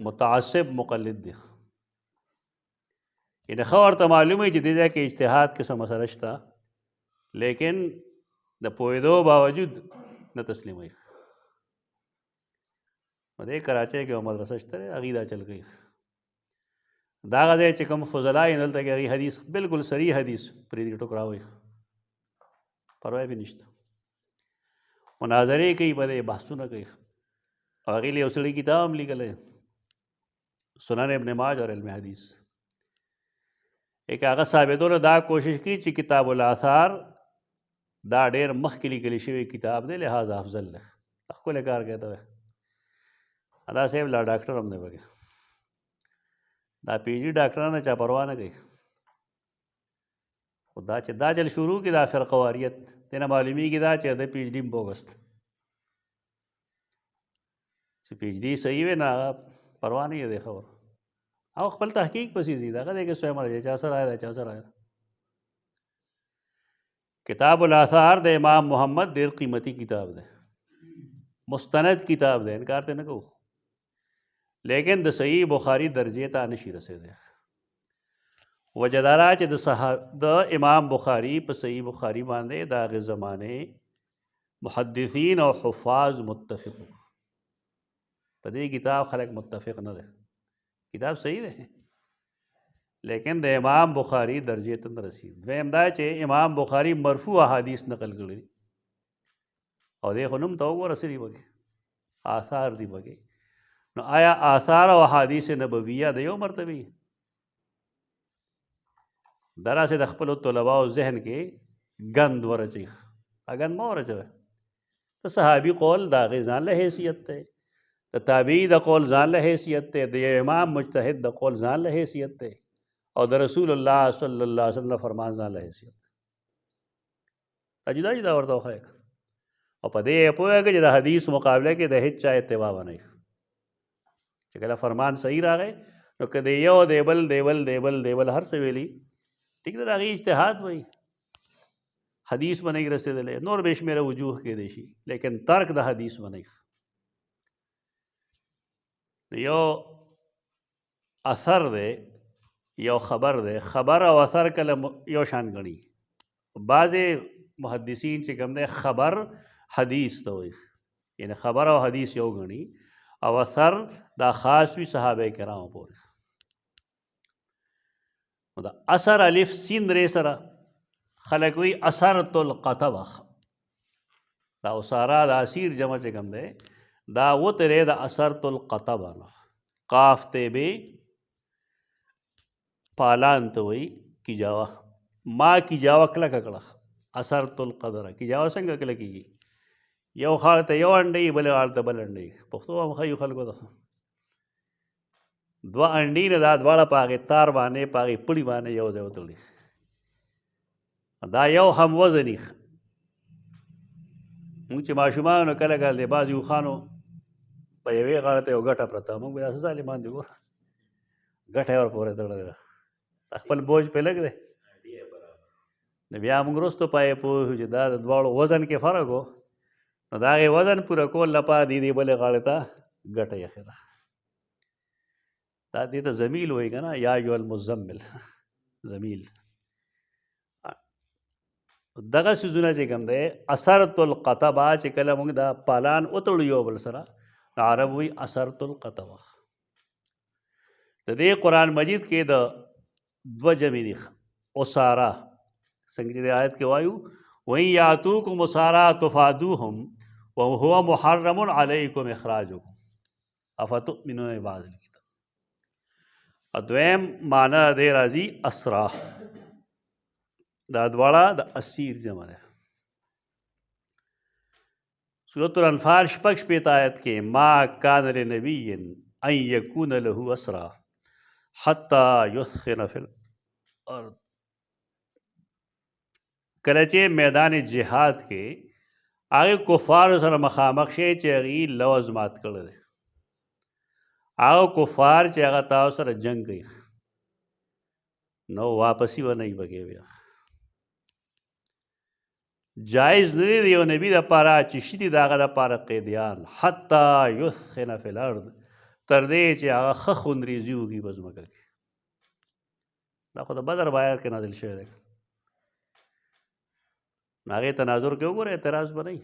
متعصب مقلد دی، یعنې ښه ورته معلوم وي چې دې ځای کې اجتهاد کې څه مسله شته، لیکن د پوهېدو باوجود نه تسلیموي. په دې کراچۍ کې یو مدرسه شته دی، هغوی دا چل کوي. دا هغه ځای چې کوم فضلا یې دلته کې هغوی حدیث بلکل صریح حدیث پرې ټوکراوي، پروا یې نشته. مناظرې کوي، په دې بحثونه کوي. هغې له یو سړي کتاب هم لیکلی سنن ابن ماجه اور علم حدیث، ایک هغه ثابتولو دا کوشش کوي چې کتاب الاثار دا ډېر مخکې لیکلی شوی کتاب دی، لہذا افضل دی. ښکلی کار کوي ته دا صاحب لا ډاکټر هم دی پکې، دا پی جي ډاکټرانو چا پروا نه کوي. خو دا چې دا چل شروع کړي دا فرقواریت، دې نه معلومیږي دا چې د پی ایچ ډي هم بوګس دی. چې پی ایچ ډي صحیح وي نه پروا نه یې دی خبر، او خپل تحقیق پسې ځي. دغه دی کې سوی مرجع چا سره آیا چا سره آیا. کتاب الاثار د امام محمد ډېر قیمتي کتاب دی، مستند کتاب دی، انکار ته نه کوو، لیکن د صحیح بخاري درجې ته نشي رسېدی. وجه دا ده چې د امام بخاري په صحیح بخاري باندې د هغې زمانې محدثین او حفاظ متفق وو. په دې کتاب خلک متفق نه دی، کتاب صحیح دی لیکن د امام بخاري درجې ته نه رسید. دویم دا چې امام بخاري مرفوع احادیث نقل کړي او دې خو نوم ته وګوره څه دي پکې آثار دي پکې. نو آیا آثار او احادیث نبویه د یو مرتبه داسې د خپلو طلباو ذهن کې ګند ورچوي؟ ګند مه ورچوئ. د صحابي قول د هغې ځان له حیثیت دی، د تابعي د قول ځان له حیثیت دی، د یو امام مجتهد د قول ځان له حیثیت دی، او د رسول الله صلی الله علیه وسلم فرمان ځان له حیثیت دی. جدا جدا ورته وښایه او په دې یې پوهېږه چې د حدیث مقابله کې د هېڅ چا اتباع ونه کوي. چې کله فرمان صحیح راغی نو که د یو دی بل دی بل دی بل دی بل هر څه ویلي ټیک ده، د هغې اجتهاد وایي، حدیث به نه وي رسېدلی، نور بې شمېره وجوه کېدی شي، لیکن ترک د حدیث به نه وي. یو اثر دی یو خبر دی، خبر او اثر کله یو شان ګڼي. بعضې محدثین چې کوم دی خبر حدیث ته وایي، یعنی خبر او حدیث یو ګڼي، او اثر دا خاص وي صحابه کرامو پورې. نو د اثر الف سین درې سره خلک وایي اثرت القطبه، دا اسارا د اسیر جمع چې کوم دی دا وترې د اثرت القطبه نه. قاف ته به پالان ته وایي کیجاوه، ما کیجاوه کلکه کړه، اثرت القدره. کیجاوه څنګه کله کېږي؟ یو خاړ ته یو انډۍ بل غاړ ته بل انډۍ. پښتو هم ښایي خلکو ته دوه انډۍ نه دا دواړه په هغې تار باندې په هغې پړي باندې یو ځای وتړي، دا یو هم وزني. مونږ چې ماشومان نو کله کله د بعضې اوښانو په یوې غاړه ته یو ګټه پرته، مونږ به داسې ظالمان دي ګوره ګټه یې ورپورې تړلې ده، خپل بوج پرې لږ دی. نو بیا مونږ وروستو پای پوه شو چې دا د دواړو وزن کې فرق و، نو د هغې وزن پوره کول لپاره دې بلې غاړې ته ګټه یې ده. دا دې ته زمیل وایي که نه، یا ایها المزمل زمیل. دغه څیزونه چې کوم دی اثرت القطبه چې کله موږ دا پالان وتړو یو بل سره نو عرب وایي اثرت القطبه. د دې قرآن مجید کې د دوه جمع دي، اساره څنګه چې د آیت کې وایو وَإِن یَأْتُوکُمْ اسارا تفادوهم وهو محرم علیکم اخراجکم افتؤمنون ببعض الکتاب. دویم معنی دې راځي اسرا، دا دواړه د اسیر جمع ده. سورة الانفال شپږ شپېته آیت کې ما کان لنبي ان یکون له اسرا حتی یثخن فی الارض. کله چې میدان جهاد کې هغه کفار سره مخامخ شي چې هغه لوز مات کړل دي، هغه کفار چې هغه تاسو سره جنگ کوي نو واپسی و نه بګي بیا جایز نه دی یو نبی د پاره چې شتي داغه د پاره قیدیان حتی یثخن فی الارض تر دې چې هغه خخون ریزیوږي بزمکه کې. دا خو د بدر بایات کې نازل شوی دی. هغه تناظر کې وګوره اعتراض به نه وي.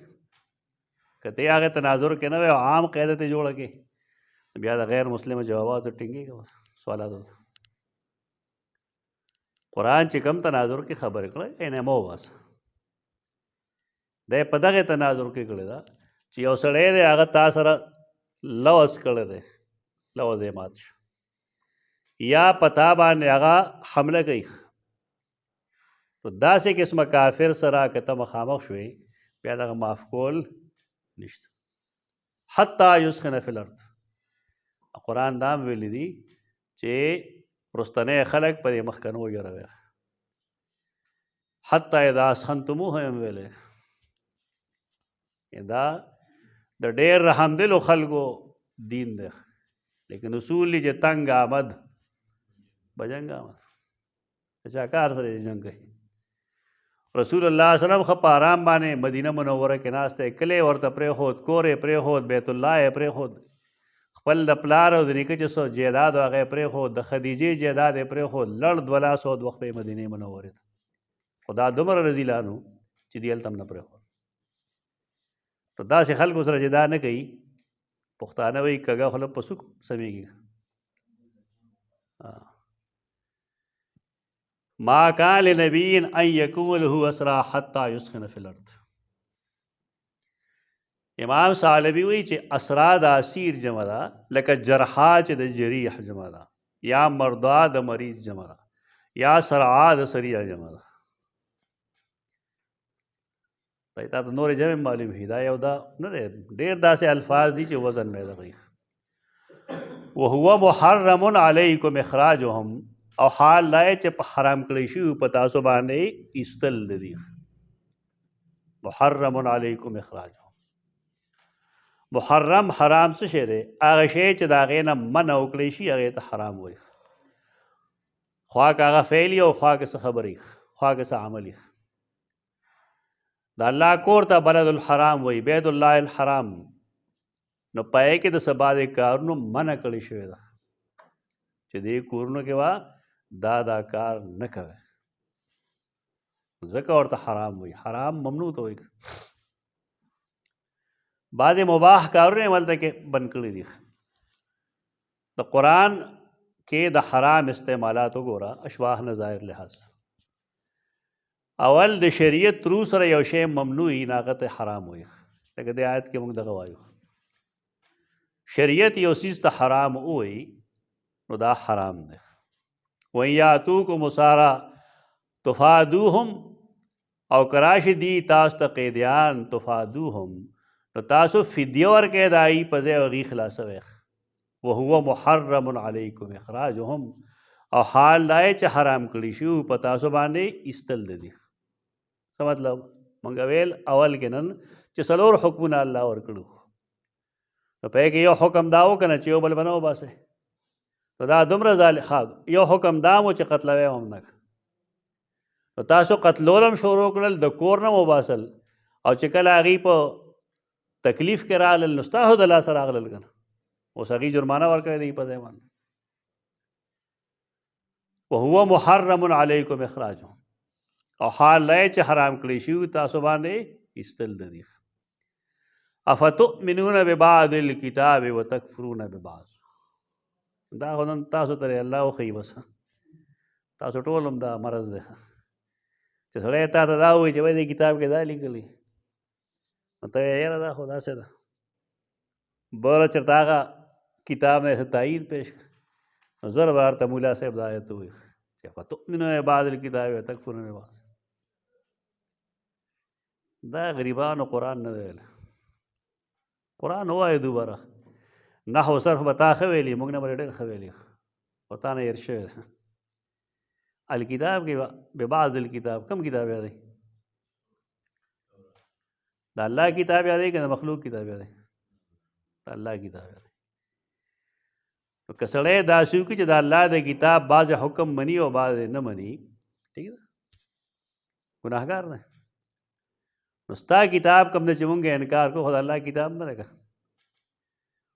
کته هغه تناظر کې نه وي عام قاعده ته جوړه کې بیا د غیر مسلم جوابات ټینګي سوالات. قرآن چې کم تناظر کې خبر کړه اینه مو واس د په دغه تناظر کې کړه دا چې یو سړی دی هغه تا سره لوس کړه دی لوز یې مات شو یا پتا باندې هغه حمله کوي نو داسې قسمه کافر سره که ته مخامخ شوې بیا دغه معاف کول نشته حتی یسخن فی الارض. قرآن دا هم ویلی دي چې رستنی خلق په دې مخکنو یروي حتی اذا اسخنتموه هم ویلی دا د ډېر رحم دلو خلکو دین دی لیکن اصول چې تنگ آمد بجنګ آمد چا کار سره جنګ کوي. رسول الله صلی الله علیه وسلم خو په آرام باندې مدینه منوره کې ناست دی کلی ورته پرېښود کور یې پرېښود بیت الله یې پرېښود خپل د پلار او د نیکه چې څه جیداد هغه یې پرېښود د خدیجې جیداد یې پرېښود لړ 200 وخت په مدینې منورې ته خو دا دومره رذیلانو چې دی هلته هم نه پرېښود. نو داسې خلکو سره چې دا نه کوي پښتانه وایي کږه خوله په سوک سمیږي. ما کان لنبی ان یکون له اسرا حتی یسخن فی الارض. امام ثعلبی وایي چې اسرا د اسیر جمع ده لکه جرحا چې د جریح جمع ده یا مرضا د مریض جمع ده یا سرعا د سریع جمع ده. تا ته نورې جمع معلوم وي دا یو دا نه دی ډېر داسې الفاظ دي چې وزن مې دغوي. وهو محرم علیکم اخراجهم او حال دا چې په حرام کړی شوي په تاسو باندې ایستل د دي. محرم علیکم اخراجهم محرم حرام څه شی دی هغه شی چې د هغې نه منع وکړی شي هغې ته حرام وایي خوا که هغه فعلي او خوا که څه خبري خوا که څه عملي. د الله کور ته بلد الحرام وایي بیت الله الحرام نو پای کې د څه بعضې کارونو منع کړی شوی ده چې دې کورونو کې به دا کار نه کوي ځکه ورته حرام وایي حرام ممنوع ته وایي. بعضې مباح کارونه یې هلته کې بند کړي دي. د قرآن کې د حرام استعمالات وګوره اشباح نظاهر لحاظ اول د شریعت ترو سره یو شی ممنوعي هغه ته حرام وایي لکه دې آیت کې موږ دغه وایو شریعت یو څیز ته حرام وایي نو دا حرام دی. وَإِن یَأْتُوکُمْ أُسَارَىٰ تُفَادُوهُمْ او کراش دی تاسو ته قیدیان تفادوهم نو تاسو فدیه ورکړئ د هغې په ځای هغې خلاصوئ. وهو محرم علیکم اخراجهم او حال دا چې حرام کړي شو په تاسو باندې ایستل د دي. څه مطلب موږ ویل اول کې نن چې څلور حکمونه الله ورکړو نو په کې یو حکم دا و که نه چې یو بل به نه وباسئ نو دا دومره یو حکم دا مو چې قتلوی هم نه نو تاسو قتلول هم شروع کړل د کور نه وباسل او چې کله هغې په تکلیف کې راغلل نو ستاسو د لاسه راغلل که نه اوس هغې جرمانه ورکوئ د هغې په ځای باندې. وهو محرم علیکم اخراجهم او حال دا چې حرام کړی شوي تاسو باندې ایستل د دي. افتؤمنون ببعض الکتاب وتکفرون ببعض. دا خو نن تاسو ته الله وښیي بس تاسو ټول هم دا مرض دی چې سړی تا ته دا وایي چې وایي دې کتاب کې دا لیکلي نو ته یې یاره دا خو داسې ده بله چېرته هغه کتاب نه تایید پیش نو زر به ورته مولا صاحب دا آیت ووایي چې فتؤمنون ببعض الکتاب وتکفرون ببعض. دا غریبانو قرآن نه دی ویل. قرآن ووایه دوباره. نحو صرف به تا ښه ویلي، موږ نه به ډېر ښه ویلي، خو تا نه هېر شوی دی. الکتاب کې ببعض الکتاب کم کتاب یادوي؟ د الله کتاب یادوي که د مخلوق کتاب یادوي؟ د الله کتاب یادوي. نو که سړی داسې وکړي چې د الله د کتاب بعض حکم مني او بعض نه مني، ٹھیک ده، ګناهګار نه. نو ستا کتاب کوم دی چې مونږ انکار کوو، خو د الله کتاب نه دی که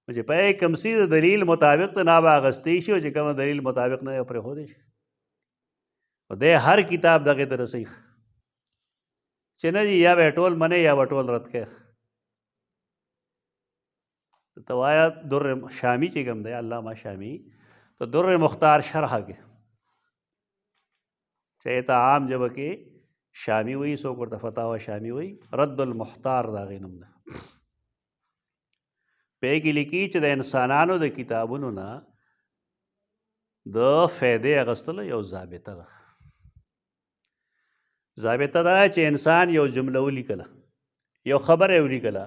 نو چې په کوم څیز د دلیل مطابق ته نه به اخیستی شي او چې کوم دلیل مطابق نه پرېښودی شي. او دی هر کتاب دغې ته رسوي چې نه جي یا به یې ټول منې یا به ټول رد کوي. ته وایه در شامی چې کوم دی علامه شامی تو در مختار شرح کې چې ته عام ژبه کې شامی وایي، څوک ورته فتاوه شامی وایي، رد المختار د هغې نوم ده. په کې لیکي چې د انسانانو د کتابونو نه د فایدې اخیستلو یو ضابطه ده. ضابطه دا چې انسان یو جمله ولیکله، یو خبره یې ولیکله،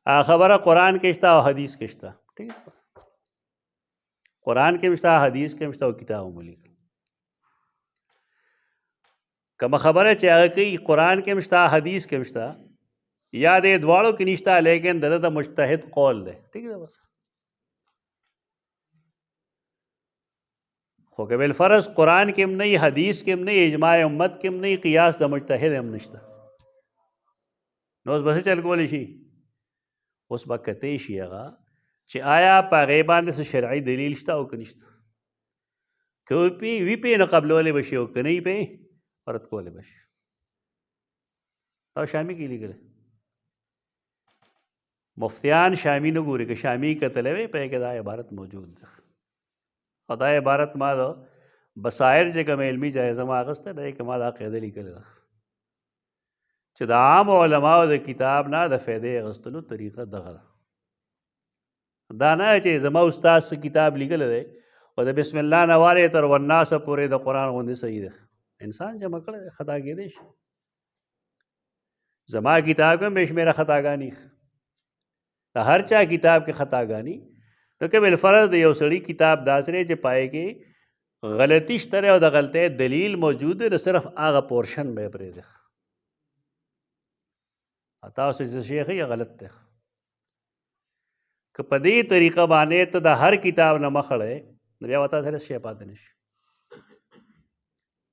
هغه خبره قرآن کې شته او حدیث کې شته. ٹھیک ده، قرآن کې هم شته، حدیث کې هم شته او کتاب هم ولیکل. کومه خبره چې هغه کوي قرآن کې هم شته حدیث کې هم شته، یا دې دواړو کې نشته لیکن د ده د مجتهد قول دی. ٹھیک ده، بس. خو که بالفرض قرآن کې هم نه وي، حدیث کې هم نه وي، اجماع امت کې هم نه وي، قیاس د مجتهد هم نشته، نو اوس به څه چل کولی شي؟ اوس به کتی شي هغه چې آیا په هغې باندې څه شرعي دلیل شته او که نشته. که وي پې نو قبلولی به شي او که نه وي پې رد کولی به شي. او شامي کې لیکلی مفتیان شامی نه ګوري، که شامی کتلی وی په کې دا عبارت موجود ده. او دا عبارت ما د بصائر چې کوم علمي جایزه ما اخیسته دی کې ما دا قاعده لیکلې ده چې د عام علماو د کتاب نه د فایدې اخیستلو طریقه دغه ده. دا نه چې زما استاد څه کتاب لیکلی دی او د بسم الله نه وارې تر والناس پورې د قرآن غوندې صحیح ده. انسان جمع کړی دی، خطا کېدی شي. زما کتاب کې هم بې شمېره خطاګانې، د هر چا کتاب کې خطاګانې. نو که بالفرض د یو سړي کتاب داسې دی چې پای کې غلطي شته او د غلطۍ دلیل موجود دی، نو صرف هغه پورشن به یې پرېږدي. تاسو چې شی ښیي غلط دی. که په دې طریقه باندې ته د هر کتاب نه مخ اړی نو بیا به تا سره شی پاتې نه شي.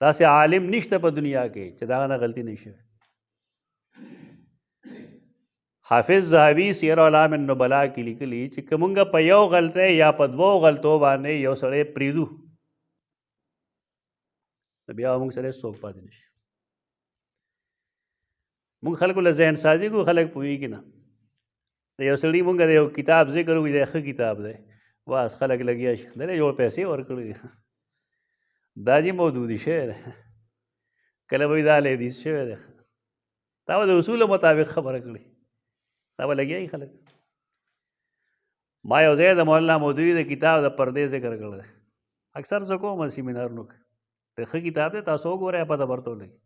داسې عالم نشته په دنیا کې چې د هغه نه غلطي نه شي. حافظ ذهبي سیر اعلام النبلا کې لیکلي چې که مونږ په یو غلطۍ یا په دوو غلطو باندې یو سړی پرېږدو نو بیا مونږ سره څوک پاتې نه شي. مونږ خلکو له ذهن سازي کوو، خلک پوهېږي نه. د یو سړي مونږ د یو کتاب ذکر وکړي دی ښه کتاب دی، بس خلک لګیا شي دله جوړ پیسې ورکړي دي، دا جي مودودي شوی دی، کله به دا لیدیز شوی دی، تا به د اصولو مطابق خبره کړي، دا به لګیایي خلک. ما یو ځای د مولانا مودودي د کتاب د پردې ذکر کړی دی، اکثر زه کوم سیمینارونو کې د ښه کتاب دی، تاسو وګورئ پته برته ولګي.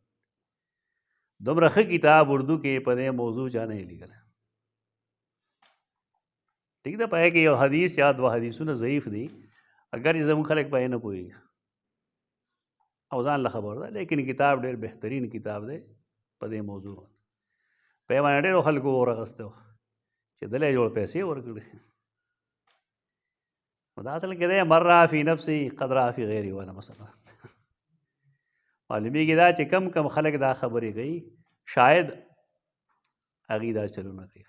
دومره ښه کتاب اردو کې په دې موضوع چا نه لیکلی. ٹھیک ده، په هغې کې یو حدیث یا دوه حدیثونه ضعیف دي، اگر چې زموږ خلک په یې نه پوهېږي او ځان له خبر ده، لیکن کتاب ډېر بهترین کتاب دی په دې موضوع باندې. په یې باندې ډېرو خلکو اور اخیستی و چې دله یې جوړ پیسې ورکړي. نو دا اصل کې دی مر را فی نفسي قد را فی غیري والا مثلا. معلومیږي دا چې کم کم خلک دا خبرې کوي شاید هغوی دا چلونه کوي.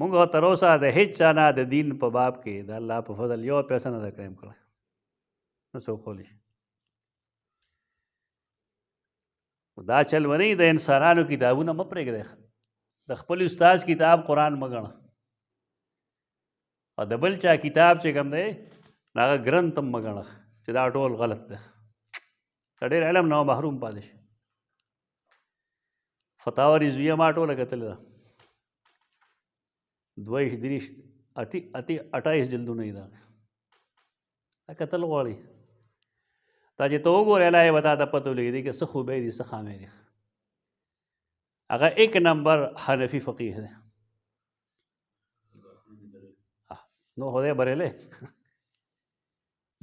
مونږ تر اوسه د هېڅ چا نه د دین په باب کې د الله په فضل یو پیسه نه ده کریم کړی، نه څوک کولی شي. دا چل ونی د انسانانو کتابونه مه پرېږدئ، د خپل استاد کتاب قرآن مه ګڼه، او د بل چا کتاب چې کوم دی هغه ګرنت هم مه ګڼه چې دا ټول غلط دی، د ډېر علم نه محروم پاتې شي. فتاوه رضویه ما ټوله کتلې ده، 28 جلدونه یې دا کتل غواړي. دا چې ته وګورې الله یې به تا ته پته ولګېدي چې څه خوبۍ دي څه خامۍ دي. هغه ایک نمبر حنفی فقیه دی نو خدای بریلی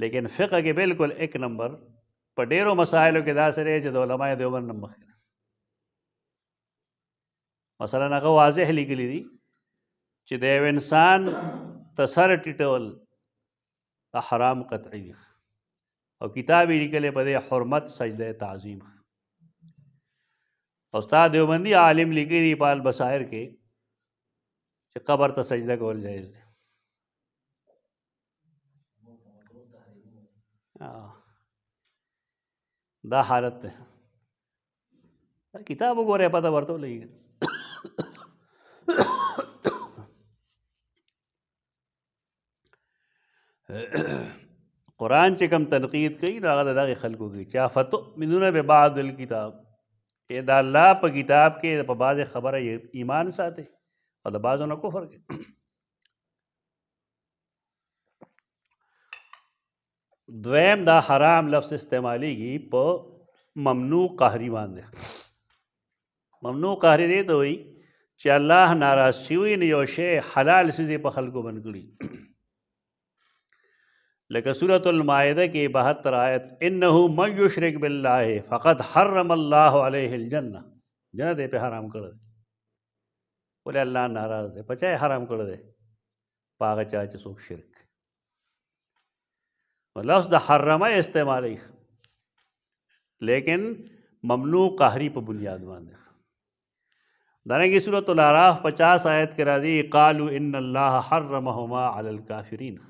لیکن فقه کې بالکل ایک نمبر په ډیرو مسایلو کې دا سره چې د علماء دیوبند نه مخکې مثلا هغه واضح لیکلی دي چې د یو انسان ته سر ټیټول دا حرام قطعي دي او کتاب یې لیکلی په دې حرمت سجده تعظیم استاد دیوبندي عالم لیکلی دي په البصائر کې چې قبر ته سجده کول جایز دي دا حالت ده کتاب وګورئ پته ورته ولګي قرآن چې کوم تنقید کوي نو هغه د دغې خلکو کوي چې افتؤمنون ببعض الکتاب چې د الله په کتاب کې په بعضې خبره ایمان ساتي او د بعضو نه کفر کوي دویم دا حرام لفظ استعمالیږي په ممنوع قهري باندې ممنوع قهري دی ته وایي چې الله ناراض شوي نو یو شی حلال څیز په خلکو بند کړي لکه سورة المائده کې 72 آیت انه من یشرک بالله فقد حرم الله علیه الجنه جنت یې په حرام کړی ولې الله ناراض دی په چا یې حرام کړی دی په هغه چا چې څوک شرک لفظ د حرمه استعمالی لیکن ممنوع قهری په بنیاد باندې دارنګه سورۃ الاعراف 50 آیت کې راځي قالوا ان الله حرمهما علی الکافرین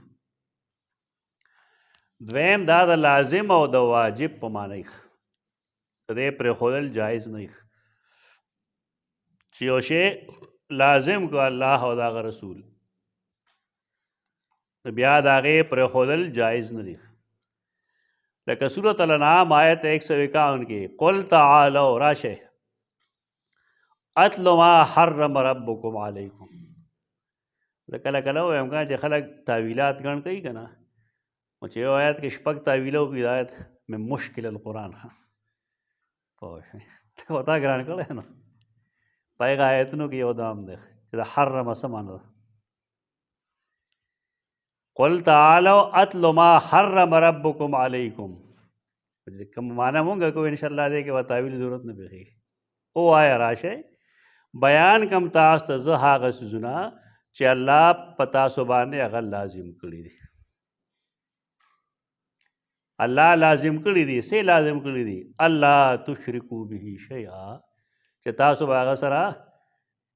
دویم دا د لازم او د واجب په معنی دې پرېښودل جایز نه چې یو شی لازم کو الله او د هغه رسول بیا د هغې پرېښودل جایز نه دي لکه سورۃ الانعام آیت 151 کې قل تعالوا راشئ اتل ما حرم ربکم علیکم زه کله کله وایم چې خلک تاویلات ګڼ کوي که نه نو چې یو آیت کې شپږ تاویله وکړي د آیت من مشکل القرآن پوه شوې ورته ګران کړی نو په هغه آیتونو کې یو دام دی چې د حرمه څه معنی ده قل تعالوا اتل ما حرم ربکم علیکم کوم معنی مونږ کوو انشاءالله دې کې به تاویل ضرورت نه پېښېږي او آیا راشئ بیان کم تاسو ته زه هغه څیزونه چې الله په تاسو باندې هغه لازم کړي دي الله لازم کړي دي څه لازم کړي دي الله تشرکو به شیئا چې تاسو به هغه سره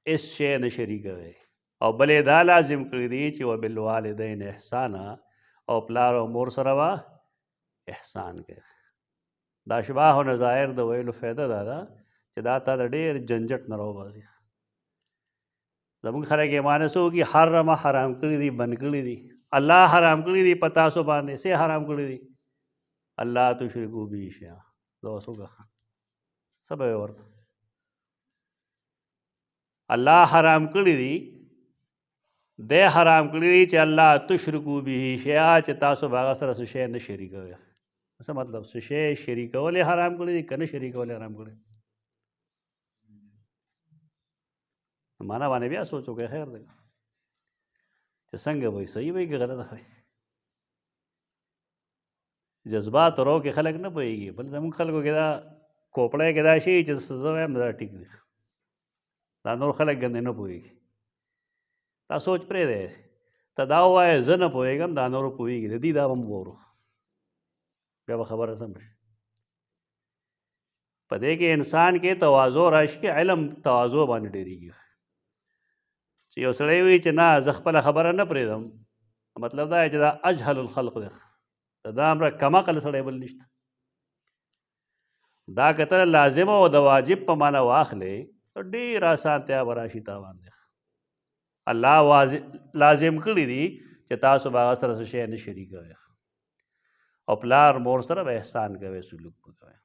هېڅ شی نه شریکوئ او بلې دا لازم کړي دي چې وبالوالدین احسانا او پلار او مور سره به احسان کوي دا اشباح و نظایر د ویلو فایده دا ده چې دا تا د ډېر جنجټ نه راوباسي زموږ خلک یې معنی څه وکړي حرمه حرام کړي دي بند کړي دي الله حرام کړي دي په تاسو باندې څه حرام کړي دي الله تشرکو به شیئا دا اوس وګوره څه به یې ورته الله حرام کړي دي دی حرام کړي دي چې الله تشرکو به شیئا چې تاسو به هغه سره څه شی نه شریکوئ څه مطلب څه شی شریکول یې حرام کړي دي که نه شریکول یې حرام کړي معنا باندې بیا سوچ وکړئ خیر دی چې څنګه وایي صحیح وایي که غلطه وایي جذبات ورو کې خلک نه پوهېږي بل زموږ خلکو کې دا کوپړی کې دا شي چې زه وایم دا ټیک دی دا نور خلک ګندې نه پوهېږي دا سوچ پرېږدی ته دا ووایې زه نه پوهېږم دا نور پوهېږي د دې دا به هم وورو بیا به خبره سم شي په دې کې انسان کې تواضع راشي علم تواضع باندې ډېرېږي چې یو سړی وایي چې نه زه خپله خبره نه پرېږدم مطلب دا چې دا اجهل الخلق دی دا امره کم عقل سړی بل نشته دا کتل لازم او د واجب په معنا واخلې ډېر اسانتیا به راشي تا باندې الله لازم کړي دي چې تاسو به هغه سره څه شی نه شریکوئ او پلار مور سره به احسان کوئ سلوک به کوئ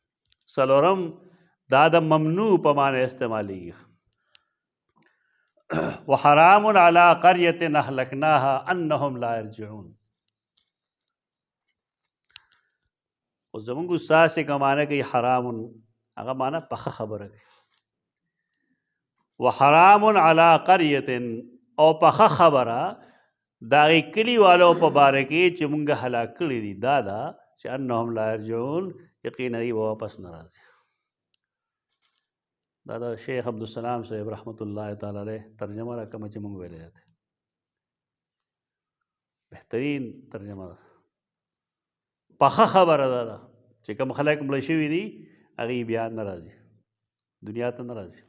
څلورم دا د ممنوع په معنی استعمالیږي وحرام علی قریة اهلکناها انهم لا یرجعون اوس زموږ استاد چې کوم معنی کوي حرام هغه معنی پخه خبره کوي وحرام علی قریة او پخه خبره دا غي کلی والو په باره کې چې مونږ هلاک کړي دي دا چې انهم لا يرجعون یقینا ای واپس نه راځي. دا شیخ عبدالسلام صاحب رحمت الله تعالی علیه ترجمه را کوم چې مونږ ویلې ده بهترین ترجمه ده. پخه خبره ده چې کوم خلک مړه شوي دي هغې بیا نه راځي دنیا ته نه راځي.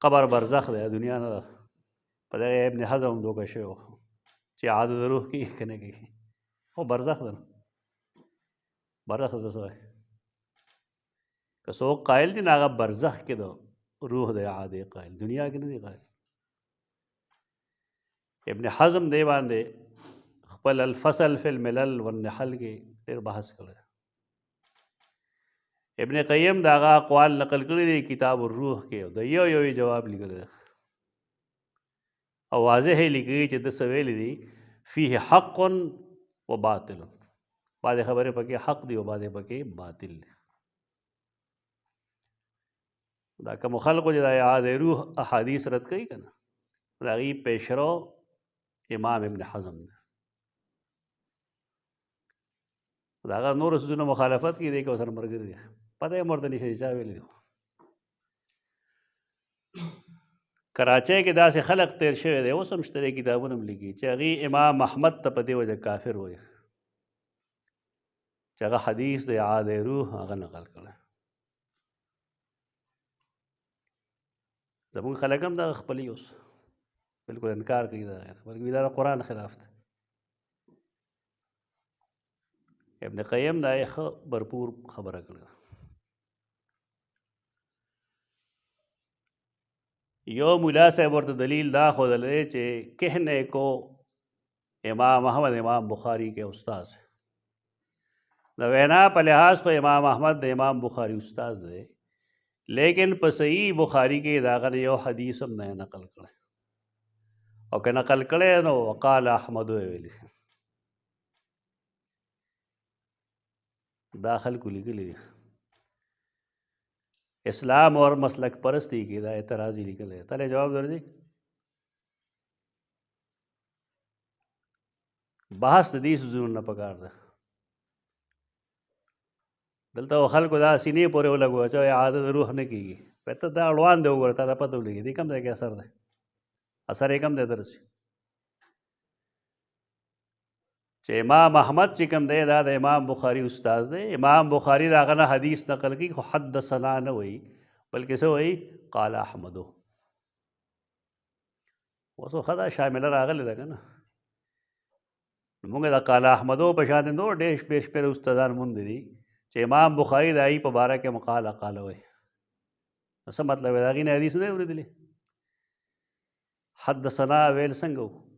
قبر برزخ دی دنیا نه ده. په دغه ابن حزم هم دوکه شوی چې عادت روح کې که نه کوي خو برزخ ده برزخ ته څه وایي که څوک قایل دي نه هغه برزخ کې ده روح د عادې قایل دنیا کې نه دی قایل. ابن حزم دی باندې خپل الفصل فی الملل والنحل کې ډېر بحث کړی. ابن قیم د هغه اقوال نقل کړي دي کتاب الروح کې د یو جواب لیکلی دی او واضح یې لیکي چې د څه ویلي دي فیه حق و باطل بعضې خبرې پکې حق دي او بعضې پکې باطل دي. دا کوم خلقو چې د اعادې روح احادیث رد کوي که نه د هغې پیشرو امام ابن حزم دی. د هغه نورو څیزونو مخالفت کوي دی که ورسره ملګري دي پته یې هم ورته نشي چا ویلي دي. کراچۍ کې داسې خلق تیر شوی دی اوس هم شته دی کتابونه هم لیکي چې هغې امام احمد ته په دې وجه کافر وایي چې هغه حدیث د اعادې روح هغه نقل کړی. زمونږ خلک هم دغه خپلي اوس بالکل انکار کوي د هغه بلکې دا د قرآن خلاف دی. ابن قیم دا یې ښه برپور خبره کړې. یو مولا صاحب ورته دلیل دا ښودلی چې کہنے کو امام احمد امام بخاری کے استاذ د وینا په لحاظ خو امام احمد د امام بخاری استاذ دی لیکن په صحیح بخاری کې د هغه یو حدیث هم نه نقل کړی او که نقل کړی نو وقال احمد ویلی دا خلکو لیکلی دي. اسلام اور مسلک پرستی کې دا اعتراض یې لیکلی دی. تله جواب درځي بحث د دې څیزونو نه پکار ده. دلته خلکو دا سینې پورې ولګوه چې عادت روح نه کېږي ته دا اړوان دی وګوره تا دا پته ولګي دې کوم ځای کې اثر دی اثر یې کوم دی درسي چې امام احمد چې کوم دی دا د امام بخاري استاد دی. امام بخاري د هغه نه حدیث نقل کوي خو حدثنا نه وایي بلکې څه وایي قال احمدو. اوس خو ښه دا شامله راغلې ده که نه موږ د قال احمدو په شان نور ډېر شپېر شپېر استادان موندي دي چې امام بخاري د هغې په باره کې مقاله قاله وایي. څه مطلب دی د هغې نه حدیث نه دی اورېدلی حدثنا ویل څنګه وکړو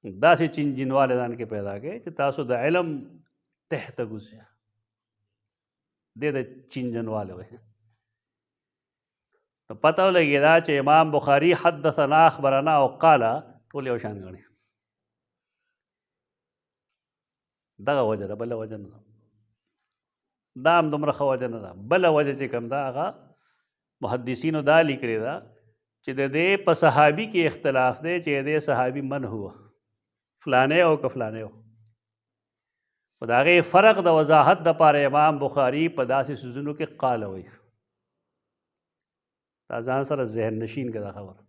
داسې چینجنواله ځان کې پیدا کړئ چې تاسو د علم تح ته ګوځئ دې د چینجنواله وایي. نو پته ولګېده چې امام بخاري حدثنا اخبرنا او قاله ټول یو شان ګڼي. دغه وجه ده بله وجه نه ده. دا هم دومره ښه وجه نه ده. بله وجه چې کوم ده هغه محدثینو دا لیکلې ده چې د دې په صحابي کې اختلاف دی چې د دې صحابي من هو فلانه او که فلانه و خو د هغې فرق د وضاحت دپاره امام بخاري په داسې څیزونو کې قاله وایي. دا ځان سره ذهن نشین که دا خبره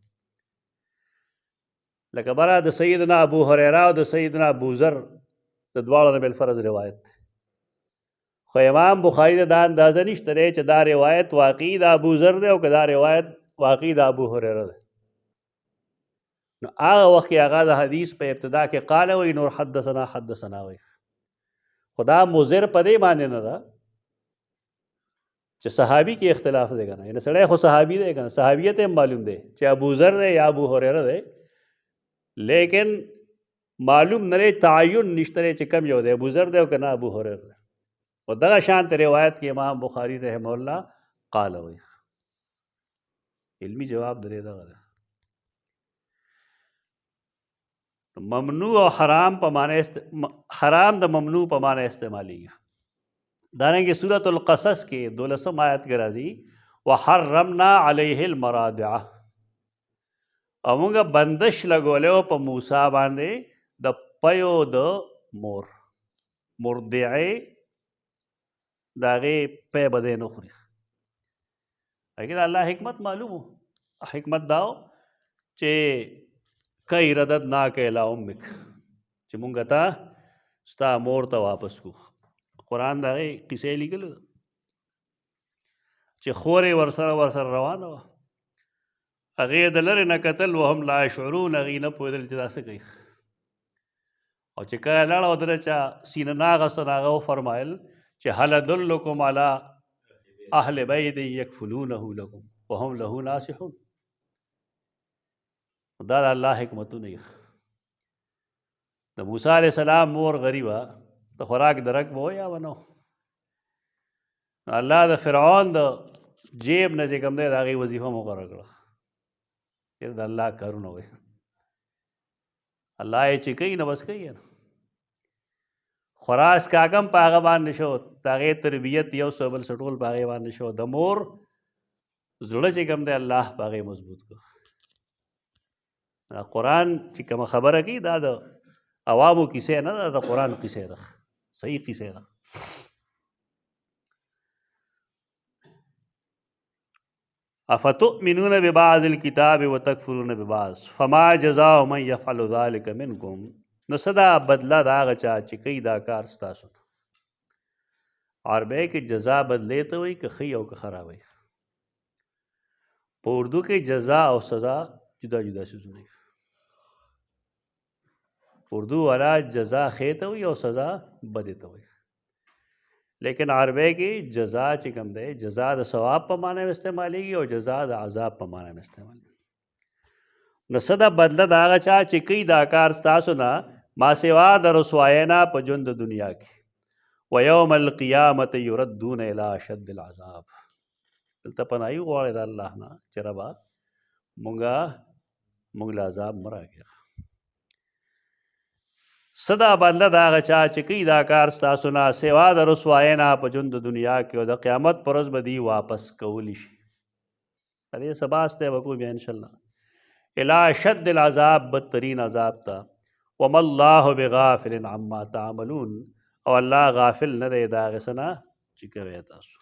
لکه بره د سیدنا ابو هریره او د سیدنا ابوذر د دواړو نه بالفرض روایت دی خو امام بخاري ته دا اندازه نشته دی چې دا روایت واقعي د ابوذر دی او که دا روایت واقعي د ابو هریره دی. نو هغه وخت کې هغه د حدیث په ابتدا کې قاله وایي نور حدثنا حدثنا وایي خو دا مضر په دې باندې نه ده چې صحابي کې اختلاف دی که نه یعنې سړی خو صحابي دی که نه صحابیت هم معلوم دی چې ابوذر دی یا ابو هریره دی لیکن معلوم نه دی تعین نشته دی چې کم یو دی ابوذر دی او که نه ابو هریره دی. او دغه شانت روایت کې امام بخاري رحمه الله قاله وایي. علمي جواب درې دغه دی. ممنوع او حرام په معنی حرام د ممنوع په معنی استعمالیږي. دارنګه سورۃ القصص کې 12 آیت کې راځي وحرمنا علیه المراضع او موږ بندش لګولیو په موسی باندې د پیو د مور مرضعې د هغې پی به دی نه خوري. لیکن الله حکمت معلومو. حکمت داو چې کای رددناک الی امک چې مونږ ته ستا مور ته واپس کو. قرآن د هغې قصې لیکلې ده چې خورې ورسره روانه وه، هغې د لرې نه کتل وهم لا یشعرون، هغې نه پوهېدل چې دا څه کوي. او چې کله لاړه او د ده چا سینه نه اخېسته نو هغه وفرمایل چې هل ادلکم علی اهل بیت یکفلونه لکم وهم له ناصحون. دا د الله حکمتونه یې. د موسی علیه السلام مور غریبه، د خوراک درک به و یا به نه. الله د فرعون د جیب نه چې کوم دی د هغې وظیفه مقرره کړه. د الله کارونه وایي، الله یې چې کوي نه بس کوي. خوراک کاږم په هغه باندې شو، د هغې تربیت یو څه بل څه ټول په هغې باندې شو. د مور زړه چې کوم دی الله په هغې مضبوط کړه. قرآن چې کومه خبره کوي دا د عوامو کیسې نه ده، د قرآن کیسې ده، صحیح کیسې ده. افتؤمنون ببعض الکتاب وتکفرون ببعض فما جزاء من یفعل ذلک منکم. نو څه دا بدله د هغه چا چې کوي دا کار ستاسو نه. عربی کې جزا بدلې ته وایي که ښه او که خراب وي. په اردو کې جزا او سزا جدا جدا څیزونه دي. اردو والا جزا ښې ته وایي او سزا بدې ته وایي. لیکن عربی کې جزا چې کوم دی جزا د ثواب په معنی میں استعمالیږي او جزا د عذاب په معنی میں استعمالیږي. نو څه دا بدله د هغه چا چې کوي دا کار ستاسو نه ما سوا د رسوایۍ نه په ژوند د دنیا کې. ویوم القیامة یردون الی اشد العذاب. دلته پناهي غواړئ د الله نه چې ربه موږ له عذاب مه راکړه. څه دا بدله د هغه چا چې کوي دا کار ستاسو نه سوا د رسوایۍ نه په ژوند د دنیا کې او د قیامت په ورځ به دوی واپس کولی شي. د دې څه بحث دی وکړو بیا انشاءالله. الی اشد العذاب، بدترین عذاب ته. وما الله بغافل عما تعملون، او الله غافل نه دی د هغې څه نه چې کوئ تاسو.